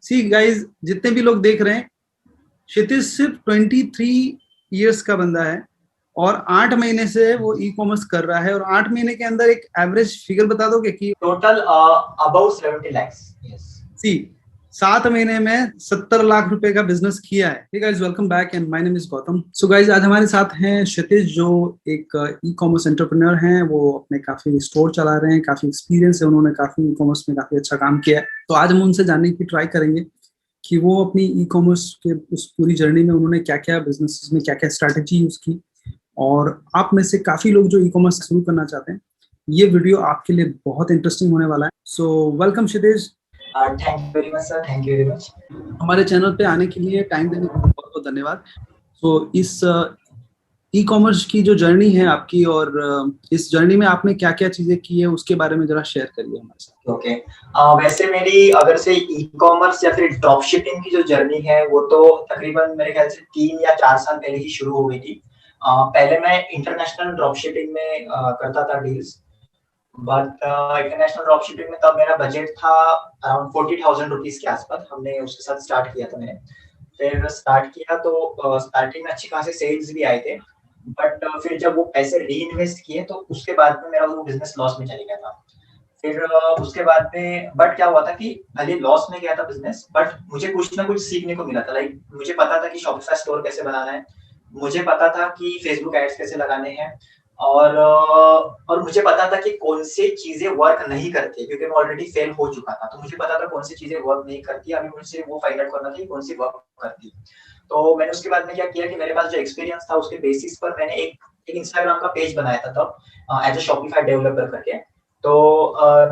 See guys, जितने भी लोग देख रहे हैं, क्षितिज सिर्फ 23 इयर्स का बंदा है और 8 महीने से वो ई कॉमर्स कर रहा है। और 8 महीने के अंदर एक एवरेज फिगर बता दोगे कि total about 70 lakhs। Yes see 7 महीने में 70 लाख रुपए का बिजनेस किया है। Hey guys, welcome back and my name is Gautam. So guys, आज हमारे साथ हैं क्षितिज, जो एक ई कॉमर्स एंटरप्रेन्योर हैं। वो अपने काफी स्टोर चला रहे हैं, काफी एक्सपीरियंस है, उन्होंने काफी ई कॉमर्स में काफी अच्छा काम किया है। तो आज हम उनसे जानने की ट्राई करेंगे कि वो अपनी ई कॉमर्स के उस पूरी जर्नी में उन्होंने क्या क्या बिजनेस में क्या क्या स्ट्रैटेजी यूज की। और आप में से काफी लोग जो ई कॉमर्स शुरू करना चाहते हैं, ये वीडियो आपके लिए बहुत इंटरेस्टिंग होने वाला है। So welcome Kshitij. Thank you very much sir, thank you very much. हमारे चैनल पे आने के लिए, टाइम देने के लिए बहुत बहुत धन्यवाद। तो इस ई कॉमर्स की जो जर्नी है आपकी, और इस जर्नी में आपने क्या क्या चीजें की है, उसके बारे में जरा शेयर करिए हमारे साथ। ओके, वैसे मेरी अगर से ई कॉमर्स या फिर ड्रॉप शिपिंग की जो जर्नी है वो तो तकरीबन मेरे ख्याल से 3 या 4 साल पहले ही शुरू हो गई थी। पहले मैं इंटरनेशनल ड्रॉप शिपिंग में करता था deals, but international drop shipping में तब मेरा बजट था अराउंड 40,000 रुपीज के आसपास। हमने उसके साथ स्टार्ट किया था मैंने। फिर स्टार्ट किया तो स्टार्टिंग में अच्छी खासी सेल्स भी आए थे, बट फिर जब वो पैसे री इन्वेस्ट किए तो उसके बाद में मेरा वो बिजनेस लॉस में चले गया था। फिर उसके बाद में बट क्या हुआ था कि भले लॉस में गया था बिजनेस, बट मुझे कुछ ना कुछ सीखने को मिला था। लाइक मुझे पता था कि शॉपिफाई स्टोर कैसे बनाना है, मुझे पता था कि फेसबुक एड्स कैसे लगाने हैं, और मुझे पता था कि कौन सी चीजें वर्क नहीं करती, क्योंकि मैं ऑलरेडी फेल हो चुका था। तो मुझे पता था कौन सी चीजें वर्क नहीं करती, अभी मुझे वो फाइंड आउट करना था कि कौन सी वर्क करती। तो मैंने उसके बाद में क्या किया कि मेरे पास जो एक्सपीरियंस था उसके बेसिस पर मैंने एक इंस्टाग्राम का पेज बनाया था तब, एज अ शॉपिफाई डेवलपर करके। तो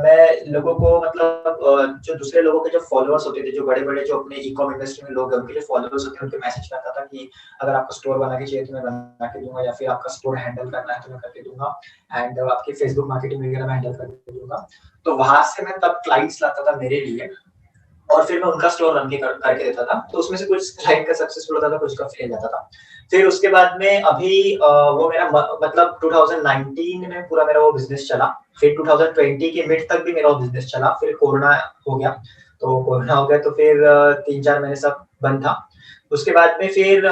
मैं लोगों को मतलब जो दूसरे लोगों के जो फॉलोअर्स होते थे, जो बड़े बड़े जो अपने ई कॉम इंडस्ट्री में लोग हैं, उनके जो फॉलोअर्स होते हैं, उनको मैसेज करता था कि अगर आपको स्टोर बना के चाहिए तो मैं बना के दूंगा, या फिर आपका स्टोर हैंडल करना है तो मैं करके दूंगा, एंड आपके फेसबुक मार्केटिंग वगैरह में हैंडल करके दूंगा। तो वहां से मैं तब क्लाइंट्स लाता था मेरे लिए, और फिर मैं उनका स्टोर रन करके देता था। तो उसमें से कुछ क्लाइंट का सक्सेसफुल होता था, कुछ का फेल जाता था। फिर उसके बाद में अभी वो मेरा मतलब 2019 में पूरा मेरा वो बिजनेस चला। फिर 2020 के मिड तक भी मेरा वो बिजनेस चला। फिर कोरोना हो गया, तो फिर 3-4 महीने सब बंद था। उसके बाद में फिर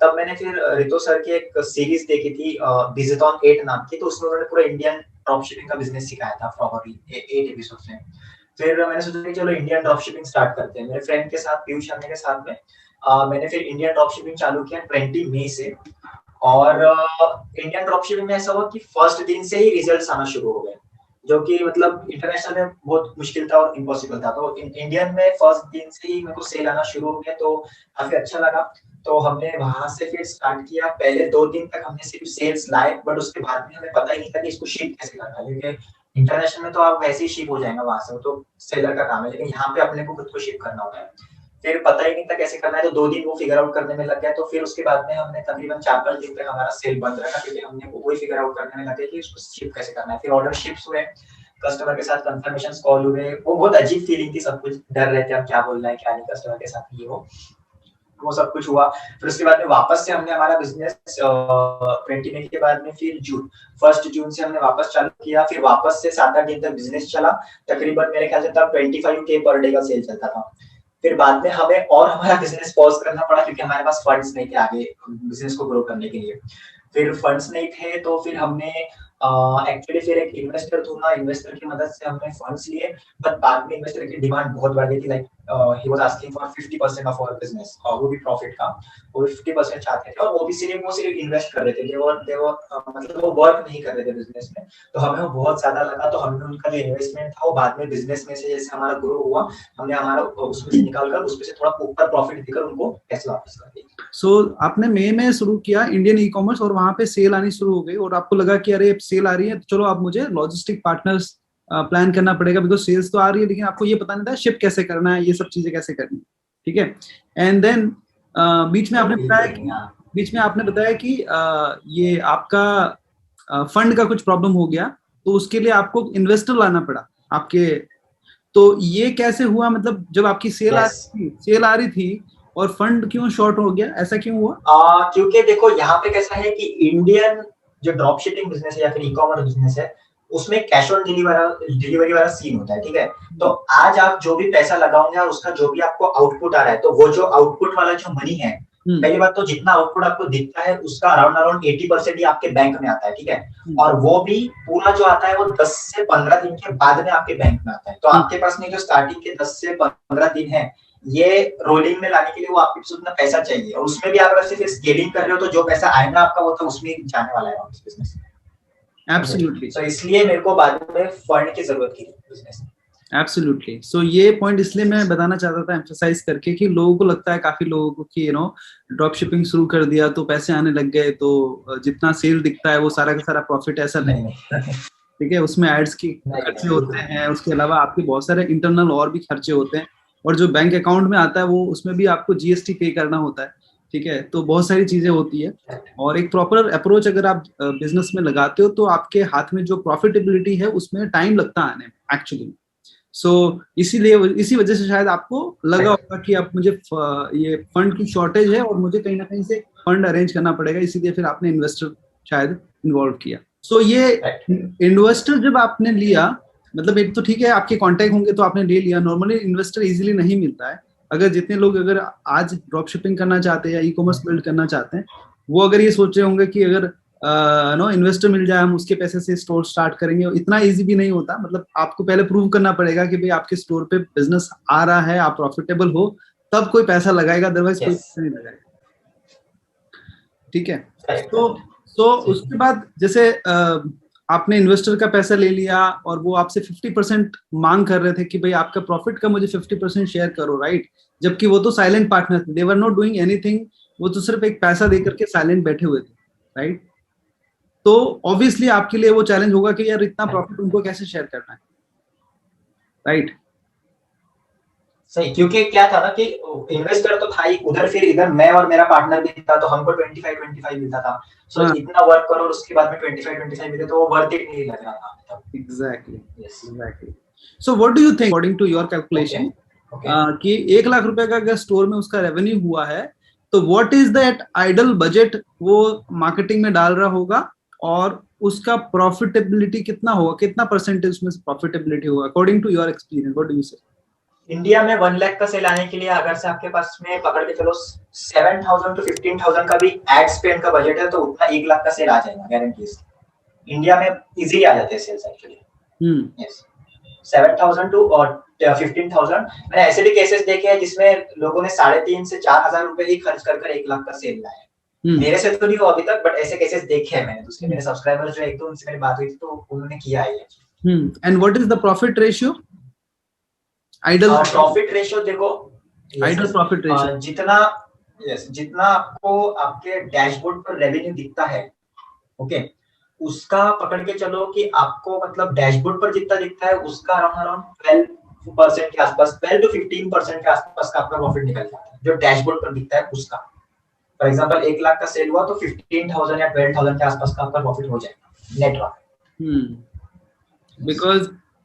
तब मैंने फिर रितो सर की एक सीरीज देखी थी, बिजथॉन 8 नाम की। तो उसमें उन्होंने पूरा इंडियन ड्रॉप शिपिंग का बिजनेस सिखाया था प्रॉपरली 8 एपिसोड में। फिर मैंने सोचा कि चलो इंडियन ड्रॉप शिपिंग स्टार्ट करते हैं। मेरे फ्रेंड के साथ, पीयूष शर्मा के साथ में मैंने फिर इंडियन ड्रॉप शिपिंग चालू किया 20 मई से। और इंडियन ड्रॉप शिपिंग में ऐसा हुआ कि फर्स्ट दिन से ही रिजल्ट्स आना शुरू हो गए, जो कि मतलब इंटरनेशनल में बहुत मुश्किल था और इम्पॉसिबल था। तो इंडियन में फर्स्ट दिन से ही मेरे को सेल आना शुरू हो गया, तो काफी अच्छा लगा। तो हमने वहां से फिर स्टार्ट किया। पहले 2 दिन तक हमने सिर्फ सेल्स लाए, बट उसके बाद में हमें पता ही नहीं था कि इसको शिप कैसे करना है, क्योंकि इंटरनेशनल में तो आप वैसे ही शिप हो जाएगा वहां से, तो सेलर का काम है, लेकिन यहाँ पे अपने को खुद को शिप करना होता है। फिर पता ही नहीं था कैसे करना है, तो 2 दिन वो फिगर आउट करने में लग गया। तो फिर उसके बाद में हमने तकरीबन 4-5 दिन तक हमारा सेल बंद रखा, क्योंकि हमने वही फिगर आउट करने में लगे कि उसको शिप कैसे करना है। फिर ऑर्डर शिप्स हुए, कस्टमर के साथ कंफर्मेशन कॉल हुए। वो बहुत अजीब फीलिंग थी, सब कुछ डर रहे थे हम क्या बोलना है क्या नहीं कस्टमर के साथ, ये वो सब कुछ हुआ। फिर उसके बाद में वापस से हमने हमारा बिजनेस 20 मई के बाद में फिर फर्स्ट जून से हमने वापस चालू किया। फिर वापस से 7-8 दिन तक बिजनेस चला। तकरीबन मेरे ख्याल से तब 25K पर डे का सेल चलता था। फिर बाद में हमें और हमारा बिजनेस पॉज करना पड़ा, क्योंकि हमारे पास फंड्स नहीं थे आगे बिजनेस को ग्रो करने के लिए। फिर फंड्स नहीं थे, तो फिर हमने एक्चुअली फिर एक इन्वेस्टर ढूंढा। इन्वेस्टर की मदद से हमने फंड्स लिए, बट बाद में इन्वेस्टर की डिमांड बहुत बढ़ गई थी। Like he was asking for 50% off our business, और वो भी प्रॉफिट का। वो 50% चाहते थे, और वो सिर्फ इन्वेस्ट कर रहे थे। मतलब वो वर्क नहीं कर रहे थे बिजनेस में। तो हमें वो बहुत ज्यादा लगा, तो हमने उनका जो इन्वेस्टमेंट था वो बाद में बिजनेस में से जैसे हमारा ग्रो हुआ, हमने हमारा उसमें से निकालकर उसमें से थोड़ा ऊपर प्रॉफिट देकर उनको पैसे वापस कर दिए। सो आपने मई में शुरू किया इंडियन ई कॉमर्स, और वहां पे सेल आनी शुरू हो गई, और आपको लगा कि अरे सेल आ रही है, तो चलो अब मुझे लॉजिस्टिक पार्टनर्स प्लान करना पड़ेगा, बिकॉज सेल्स तो आ रही है, लेकिन आपको ये पता नहीं था शिप कैसे करना है, ये सब चीजें कैसे करनी है। ठीक है। एंड देन बीच में आपने बताया कि ये आपका फंड का कुछ प्रॉब्लम हो गया, तो उसके लिए आपको इन्वेस्टर लाना पड़ा आपके। तो ये कैसे हुआ, मतलब जब आपकी सेल आ रही थी और फंड क्यों शॉर्ट हो गया, ऐसा क्यों हुआ? क्योंकि देखो यहाँ पे कैसा है कि इंडियन जो ड्रॉप शिपिंग बिजनेस है या फिर ई कॉमर्स बिजनेस है, उसमें कैश ऑन डिलीवरी वाला सीन होता है, ठीक है। तो आज आप जो भी पैसा लगाओगे और उसका जो भी आपको आउटपुट आ रहा है, तो वो जो आउटपुट वाला जो मनी है, पहली बात तो जितना आउटपुट आपको दिखता है उसका अराउंड अराउंड 80% ही आपके बैंक में आता है, ठीक है। और वो भी पूरा जो आता है वो 10 से 15 दिन के बाद में आपके बैंक में आता है। तो आपके पास में जो स्टार्टिंग के 10 से 15 दिन है, ये रोलिंग में लाने के लिए वो आपके पास उतना पैसा चाहिए, और उसमें भी अगर सिर्फ स्केलिंग कर रहे हो तो जो पैसा आएगा आपका वो तो उसमें जाने वाला है वापस बिजनेस में। एब्सोल्युटली। तो इसलिए मेरे को बाद में फंड की जरूरत थी बिजनेस में। एब्सोल्युटली। सो ये पॉइंट इसलिए मैं बताना चाहता था एम्फसाइज करके कि लोगों को लगता है, काफी लोगों को, कि ड्रॉप शिपिंग शुरू कर दिया तो पैसे आने लग गए, तो जितना सेल दिखता है वो सारा का सारा प्रॉफिट, ऐसा नहीं। ठीक है, उसमें एड्स की खर्चे होते हैं, उसके अलावा आपके बहुत सारे इंटरनल और भी खर्चे होते हैं, और जो बैंक अकाउंट में आता है वो उसमें भी आपको जीएसटी पे करना होता है। ठीक है, तो बहुत सारी चीजें होती है, और एक प्रॉपर अप्रोच अगर आप बिजनेस में लगाते हो तो आपके हाथ में जो प्रॉफिटेबिलिटी है उसमें टाइम लगता है आने में एक्चुअली। सो इसीलिए, इसी वजह से शायद आपको लगा होगा कि अब मुझे ये फंड की शॉर्टेज है और मुझे कहीं ना कहीं से फंड अरेंज करना पड़ेगा, इसीलिए फिर आपने इन्वेस्टर शायद इन्वॉल्व किया। सो ये इन्वेस्टर जब आपने लिया, मतलब एक तो ठीक है आपके कांटेक्ट होंगे तो आपने ले लिया, नॉर्मली इन्वेस्टर इजीली नहीं मिलता है। अगर जितने लोग अगर आज ड्रॉप शिपिंग करना चाहते हैं या ई कॉमर्स बिल्ड करना चाहते हैं, वो अगर ये सोच रहे होंगे कि अगर इन्वेस्टर मिल जाए, हम उसके पैसे से स्टोर स्टार्ट करेंगे, इतना इजी भी नहीं होता। मतलब आपको पहले प्रूव करना पड़ेगा कि भाई आपके स्टोर पे बिजनेस आ रहा है, आप प्रॉफिटेबल हो, तब कोई पैसा लगाएगा, अदरवाइज कोई पैसा नहीं लगाएगा। ठीक है, तो उसके बाद जैसे आपने इन्वेस्टर का पैसा ले लिया और वो आपसे 50% मांग कर रहे थे कि भाई आपका प्रॉफिट का मुझे 50% शेयर करो, राइट। जबकि वो तो साइलेंट पार्टनर थे, दे वर नॉट डूइंग एनीथिंग, वो तो सिर्फ एक पैसा दे करके साइलेंट बैठे हुए थे, राइट। तो ऑब्वियसली आपके लिए वो चैलेंज होगा कि यार इतना प्रॉफिट उनको कैसे शेयर करना है, राइट। सही, क्योंकि क्या था ना कि इन्वेस्टर तो था ही उधर, फिर इधर मैं और मेरा पार्टनर भी था, तो हमको 25-25 मिलता था। सो इतना वर्क करो और उसके बाद में 25-25 मिले तो वो वर्थ इट नहीं लग रहा था। Exactly. So what do you think according to your calculation कि 1 लाख रुपए का अगर स्टोर में उसका रेवेन्यू हुआ है, तो what is that ideal budget वो मार्केटिंग में डाल रहा होगा, और उसका प्रॉफिटेबिलिटी कितना होगा, कितना परसेंटेज उसमें प्रॉफिटेबिलिटी होगा according to your experience, what do you say? India में 1 लाख का सेल आने के लिए अगर से आपके पास में पकड़ के चलो 7,000 to 15,000 का भी एड स्पेंड का बजट है, तो उतना 1 लाख का सेल आ जाएगा गारंटी से। इंडिया में इजीली आ जाते हैं सेल्स एक्चुअली। यस, 7,000 टू और 15,000। मैंने ऐसे भी केसेस देखे हैं जिसमें लोगों ने 3,500 से 4,000 रुपए ही खर्च कर 1 लाख का सेल लाया है। मेरे से तो नहीं हुआ अभी तक, बट ऐसे केसेस देखे हैं मैंने। दूसरे मेरे सब्सक्राइबर जो एक तो उनसे मेरी बात हुई थी, तो उन्होंने किया है ये। And what is the profit ratio? Ideal profit ratio ideal, आइडल प्रॉफिट रेशियो जितना आपको आपके डैशबोर्ड पर रेवेन्यू दिखता है, ओके, उसका पकड़ के चलो कि आपको मतलब डैशबोर्ड पर जितना दिखता है उसका अराउंड 12% के आसपास, 12 to 15% के आसपास का आपका प्रॉफिट निकल जाता है, जो डैशबोर्ड पर दिखता है उसका। फॉर एग्जांपल 1 लाख का सेल हुआ तो 15,000 या 12,000 के आसपास का आपका प्रॉफिट हो जाएगा नेट प्रॉफिट।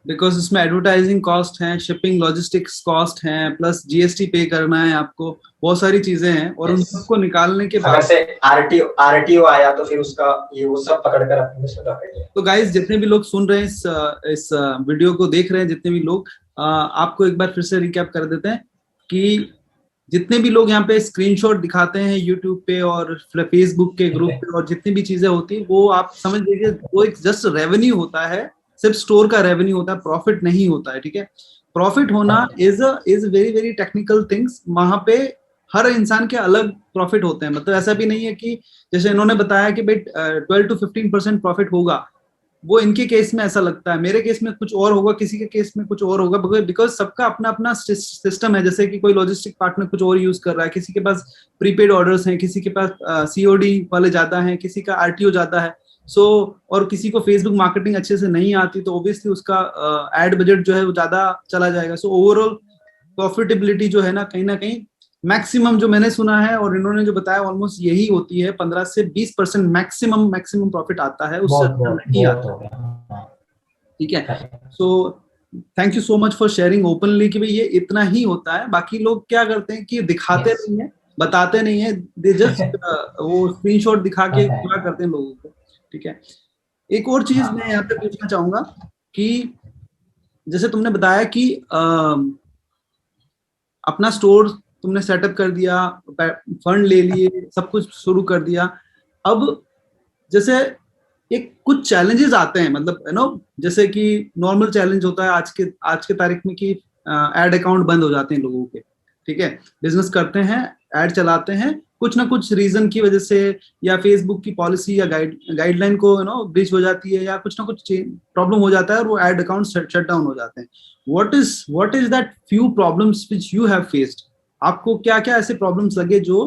बिकॉज इसमें एडवर्टाइजिंग कॉस्ट है, शिपिंग लॉजिस्टिक्स कॉस्ट है, प्लस जीएसटी पे करना है आपको, बहुत सारी चीजें हैं, और उन सबको निकालने के बाद अगर से आरटीओ आया तो फिर उसका ये वो सब पकड़कर अपने में कर दिया। तो गाइस, जितने भी लोग सुन रहे हैं इस वीडियो को देख रहे हैं, जितने भी लोग, आपको एक बार फिर से रिकैप कर देते हैं कि जितने भी लोग यहाँ पे स्क्रीनशॉट दिखाते हैं यूट्यूब पे और फेसबुक के ग्रुप पे, और जितनी भी चीजें होती है वो आप समझ लीजिए वो एक जस्ट रेवेन्यू होता है, सिर्फ स्टोर का रेवेन्यू होता है, प्रॉफिट नहीं होता है। ठीक है, प्रॉफिट होना is very very technical things. वहां पे हर इंसान के अलग प्रॉफिट होते हैं, मतलब ऐसा भी नहीं है कि जैसे इन्होंने बताया कि भाई 12 to 15% प्रॉफिट होगा, वो इनके केस में ऐसा लगता है, मेरे केस में कुछ और होगा, किसी के केस में कुछ और होगा, बिकॉज सबका अपना अपना सिस्टम है। जैसे कि कोई लॉजिस्टिक पार्टनर कुछ और यूज कर रहा है, किसी के पास प्रीपेड ऑर्डर्स हैं, किसी के पास सीओडी वाले ज्यादा हैं, किसी का आरटीओ ज्यादा है। और किसी को फेसबुक मार्केटिंग अच्छे से नहीं आती, तो ऑब्वियसली उसका एड बजट जो है वो ज्यादा चला जाएगा। सो ओवरऑल प्रॉफिटेबिलिटी जो है ना कहीं मैक्सिमम जो मैंने सुना है और इन्होंने जो बताया ऑलमोस्ट यही होती है, 15 से 20% मैक्सिमम प्रॉफिट आता है, उससे नहीं आता। ठीक है, so thank you so much for sharing openly कि भाई ये इतना ही होता है। बाकी लोग क्या करते हैं कि दिखाते नहीं है, बताते नहीं है, दे जस्ट वो स्क्रीनशॉट दिखा के पूरा करते हैं लोगों को। ठीक है, एक और चीज मैं यहाँ पे पूछना चाहूंगा कि जैसे तुमने बताया कि अपना स्टोर तुमने सेटअप कर दिया, फंड ले लिए, सब कुछ शुरू कर दिया। अब जैसे एक कुछ चैलेंजेस आते हैं, मतलब जैसे कि नॉर्मल चैलेंज होता है आज के तारीख में कि एड अकाउंट बंद हो जाते हैं लोगों के, ठीक है। बिजनेस करते हैं, एड चलाते हैं, कुछ ना कुछ रीजन की वजह से, या फेसबुक की पॉलिसी या गाइडलाइन को ब्रीच हो जाती है, या कुछ ना कुछ प्रॉब्लम हो जाता है और वो एड अकाउंट शट डाउन हो जाते हैं। What is that few problems which you have faced? आपको क्या क्या ऐसे प्रॉब्लम्स लगे जो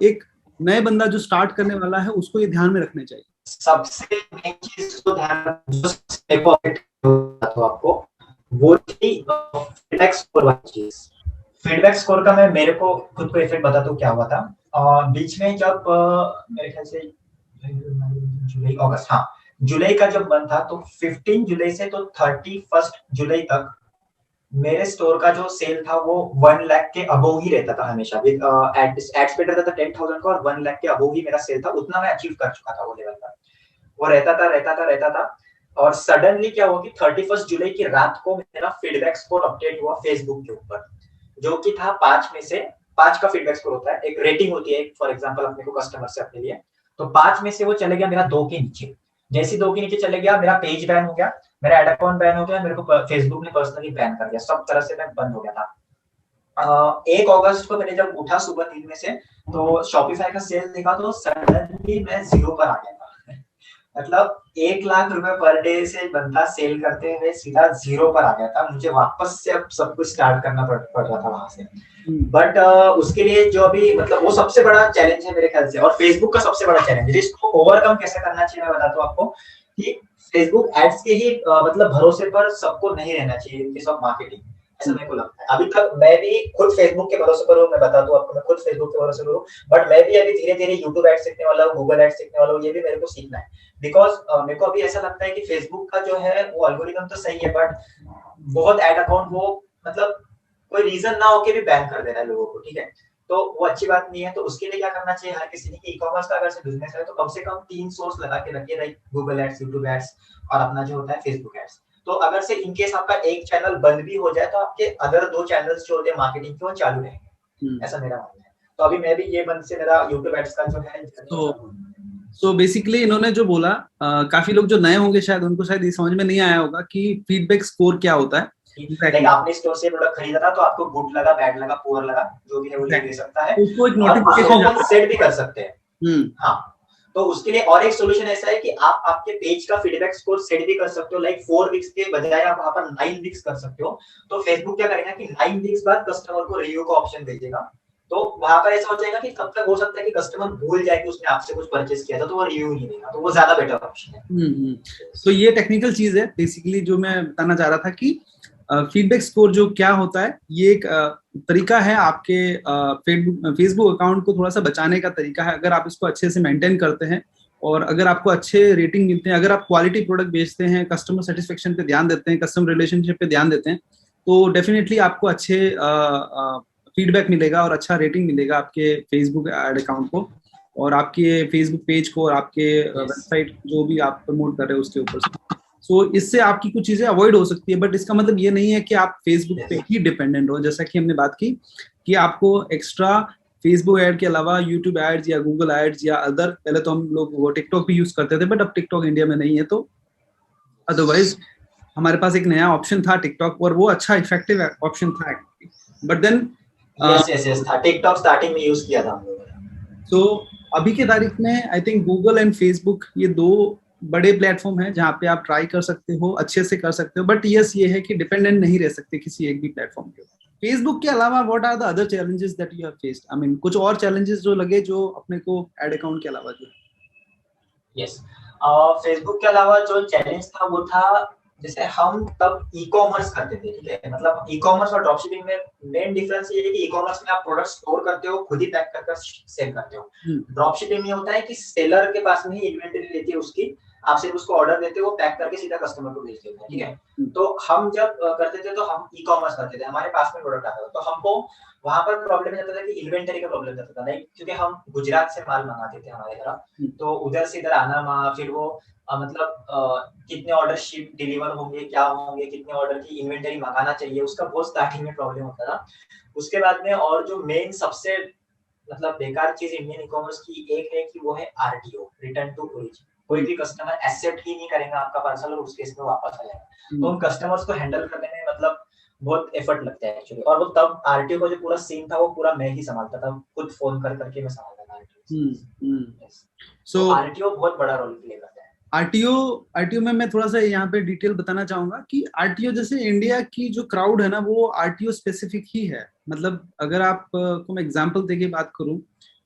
एक नए बंदा जो स्टार्ट करने वाला है उसको ये ध्यान में रखने चाहिए? सबसे मेन चीज को ध्यान जो आपको वो थी फीडबैक स्कोर वाली चीज। फीडबैक स्कोर का मैं मेरे को खुद को इफेक्ट बताता हूँ क्या हुआ था। बीच में जब मेरे ख्याल से जुलाई अगस्त, हाँ जुलाई का जब बंद था, तो 15 जुलाई से तो 31 जुलाई तक मेरे स्टोर का जो सेल था वो 1 लाख के अबोव ही रहता था हमेशा। एड स्पेड रहता था 10,000 का और 1 लाख के अबोव ही मेरा सेल था, उतना मैं अचीव कर चुका था वो लेवल पर। वो रहता था। और सडनली क्या हुआ कि 31 जुलाई की रात को मेरा फीडबैक स्कोर अपडेट हुआ फेसबुक के ऊपर, जो कि था 5 में से 5 का फीडबैक स्कोर होता है, एक रेटिंग होती है फॉर एग्जांपल अपने को कस्टमर से अपने लिए, तो 5 में से वो चले गया मेरा 2 के नीचे। जैसे 2 के नीचे चले गया, मेरा पेज बैन हो गया, मेरा एड अकाउंट बैन हो गया, मेरे को फेसबुक ने पर्सनली बैन कर दिया, सब तरह से मैं बंद हो गया था। 1 अगस्त को मैंने जब उठा सुबह 3 में से, तो शॉपिफाई का सेल देखा तो सडनली मैं 0 पर आ गया था। मतलब 1 लाख रुपए पर डे से बंदा सेल करते हुए सीधा 0 पर आ गया था। मुझे वापस से अब सब कुछ स्टार्ट करना पड़ रहा था वहां से। बट उसके लिए जो अभी मतलब वो सबसे बड़ा चैलेंज है मेरे ख्याल से, और फेसबुक का सबसे बड़ा चैलेंज है, इसको ओवरकम कैसे करना चाहिए मैं बताता हूँ आपको कि फेसबुक एड्स के ही मतलब भरोसे पर सबको नहीं रहना चाहिए इन केस ऑफ मार्केटिंग, ऐसा मेरे को लगता है। अभी तक मैं भी खुद फेसबुक के भरोसे पर हूँ, मैं बता दूं आपको, मैं खुद फेसबुक के भरोसे पर हूँ, बट मैं भी अभी धीरे धीरे यूट्यूब एड्स सीखने वाला हूँ, गूगल एड्स सीखने वाला हूँ, ये भी मेरे को सीखना है। बिकॉज मेरे को अभी ऐसा लगता है कि फेसबुक का जो है वो एल्गोरिथम तो सही है, बट बहुत एड अकाउंट वो मतलब कोई रीजन ना होके भी बैन कर दे रहा है लोगों को, ठीक है, तो वो अच्छी बात नहीं है। तो उसके लिए क्या करना चाहिए हर किसी ने, ई कॉमर्स का अगर से बिजनेस है तो कम से कम 3 सोर्स लगा के रखिए, like Google ads, YouTube ads और अपना जो होता है फेसबुक एड्स। तो अगर से इन केस आपका एक चैनल बंद भी हो जाए तो आपके अदर 2 चैनल्स जो होते हैं मार्केटिंग के वो चालू रहेंगे, ऐसा मेरा मानना है। तो अभी मैं भी ये बंद से मेरा यूट्यूब एड्स का जो है तो बेसिकली इन्होंने जो बोला, काफी लोग जो नए होंगे शायद उनको शायद ये समझ में नहीं आया होगा कि फीडबैक स्कोर क्या होता है। लाइक आपने स्टोर से प्रोडक्ट खरीदा था तो आपको गुड लगा, बैड लगा, पुअर लगा, जो भी है वो दे सकता है, उसको एक और नोटिफिकेशन आप सेट भी कर सकते हैं। हाँ, तो उसके लिए और एक सोल्यूशन ऐसा है कि आप आपके पेज का फीडबैक स्कोर सेट भी कर सकते हो, लाइक 4 वीक्स के बजाय आप वहां पर 9 वीक्स कर सकते हो। तो फेसबुक क्या करेगा कि 9 वीक्स बाद कस्टमर को रिव्यू का ऑप्शन भेजेगा, तो वहां पर ऐसा हो जाएगा कि कब तक हो सकता है कि कस्टमर भूल जाए कि उसने आपसे कुछ परचेस किया था, तो वो रिव्यू नहीं देगा, तो वो ज्यादा बेटर ऑप्शन है। तो ये टेक्निकल चीज है बेसिकली जो मैं बताना चाह रहा था कि फीडबैक स्कोर जो क्या होता है, ये एक तरीका है आपके फेसबुक अकाउंट को थोड़ा सा बचाने का तरीका है। अगर आप इसको अच्छे से मेंटेन करते हैं और अगर आपको अच्छे रेटिंग मिलते हैं, अगर आप क्वालिटी प्रोडक्ट बेचते हैं, कस्टमर सेटिस्फेक्शन पे ध्यान देते हैं, कस्टमर रिलेशनशिप पे ध्यान देते हैं, तो डेफिनेटली आपको अच्छे फीडबैक मिलेगा और अच्छा रेटिंग मिलेगा आपके फेसबुक एड अकाउंट को और आपके फेसबुक पेज को और आपके वेबसाइट जो भी आप प्रमोट कर रहे हो उसके ऊपर से। सो इससे आपकी कुछ चीजें अवॉइड हो सकती है, बट इसका मतलब ये नहीं है कि आप फेसबुक पे ही डिपेंडेंट हो। जैसा कि हमने बात की कि आपको एक्स्ट्रा फेसबुक एड के अलावा यूट्यूब एड्स या गूगल एड्स या अदर, पहले तो हम लोग वो टिकटॉक भी यूज करते थे बट अब टिकटॉक इंडिया में नहीं है, तो अदरवाइज हमारे पास एक नया ऑप्शन था टिकटॉक और वो अच्छा इफेक्टिव ऑप्शन था, बट देन यस था, टिकटॉक स्टार्टिंग में यूज किया था। तो अभी के तारीख में I think Google and Facebook ये 2 बड़े प्लेटफॉर्म हैं जहाँ पे आप ट्राई कर सकते हो, अच्छे से कर सकते हो, बट यस ये है कि डिपेंडेंट नहीं रह सकते किसी एक भी प्लेटफॉर्म के ऊपर। फेसबुक के अलावा what are the other challenges that you have faced? I mean कुछ और चैलेंजेस जो लगे जो अपने को एड अकाउंट के अलावा जो? यस, फेसबुक के अलावा जो चैलेंज था वो था, जैसे हम तब ई कॉमर्स करते थे, ठीक है, मतलब ई कॉमर्स और ड्रॉप शिपिंग में मेन डिफरेंस ये है कि ई कॉमर्स में आप प्रोडक्ट स्टोर करते हो, खुद ही पैक कर सेल करते हो। ड्रॉप शिपिंग में होता है कि सेलर के पास में ही इन्वेंटरी रहती है उसकी, आप सिर्फ उसको ऑर्डर देते हो, पैक करके सीधा कस्टमर को भेज देते हैं, ठीक है। तो हम जब करते थे तो हम ई कॉमर्स करते थे, हमारे पास में प्रोडक्ट आता था, तो हमको वहां पर प्रॉब्लम जाता था कि इन्वेंटरी का प्रॉब्लम जाता था, नहीं, क्योंकि हम गुजरात से माल मंगाते थे हमारे तरफ, तो उधर से इधर आना वहाँ, फिर वो मतलब कितने ऑर्डर शिप डिलीवर होंगे, क्या होंगे, कितने ऑर्डर की इन्वेंटरी मंगाना चाहिए, उसका बहुत स्टार्टिंग में प्रॉब्लम होता था। उसके बाद में और जो मेन सबसे मतलब बेकार चीज इंडियन ई कॉमर्स की एक है कि वो है आरटीओ, रिटर्न टू ओरिजिन। कोई भी कस्टमर एक्सेप्ट ही नहीं करेगा आपका पार्सल और उसके इसमें वापस आ जाएगा। तो उन कस्टमर्स को हैंडल करने में मतलब बहुत एफर्ट लगता है एक्चुअली। और वो तब आरटीओ का जो पूरा सीन था वो पूरा मैं ही संभालता था, खुद फोन कर करके मैं संभालता था आरटीओ। सो आरटीओ बहुत बड़ा रोल प्ले करता है। आरटीओ आरटीओ में मैं थोड़ा सा यहाँ पे डिटेल बताना चाहूंगा कि आरटीओ जैसे इंडिया की जो क्राउड है ना वो आरटीओ स्पेसिफिक ही है। मतलब अगर आप को मैं एग्जांपल देके बात करूं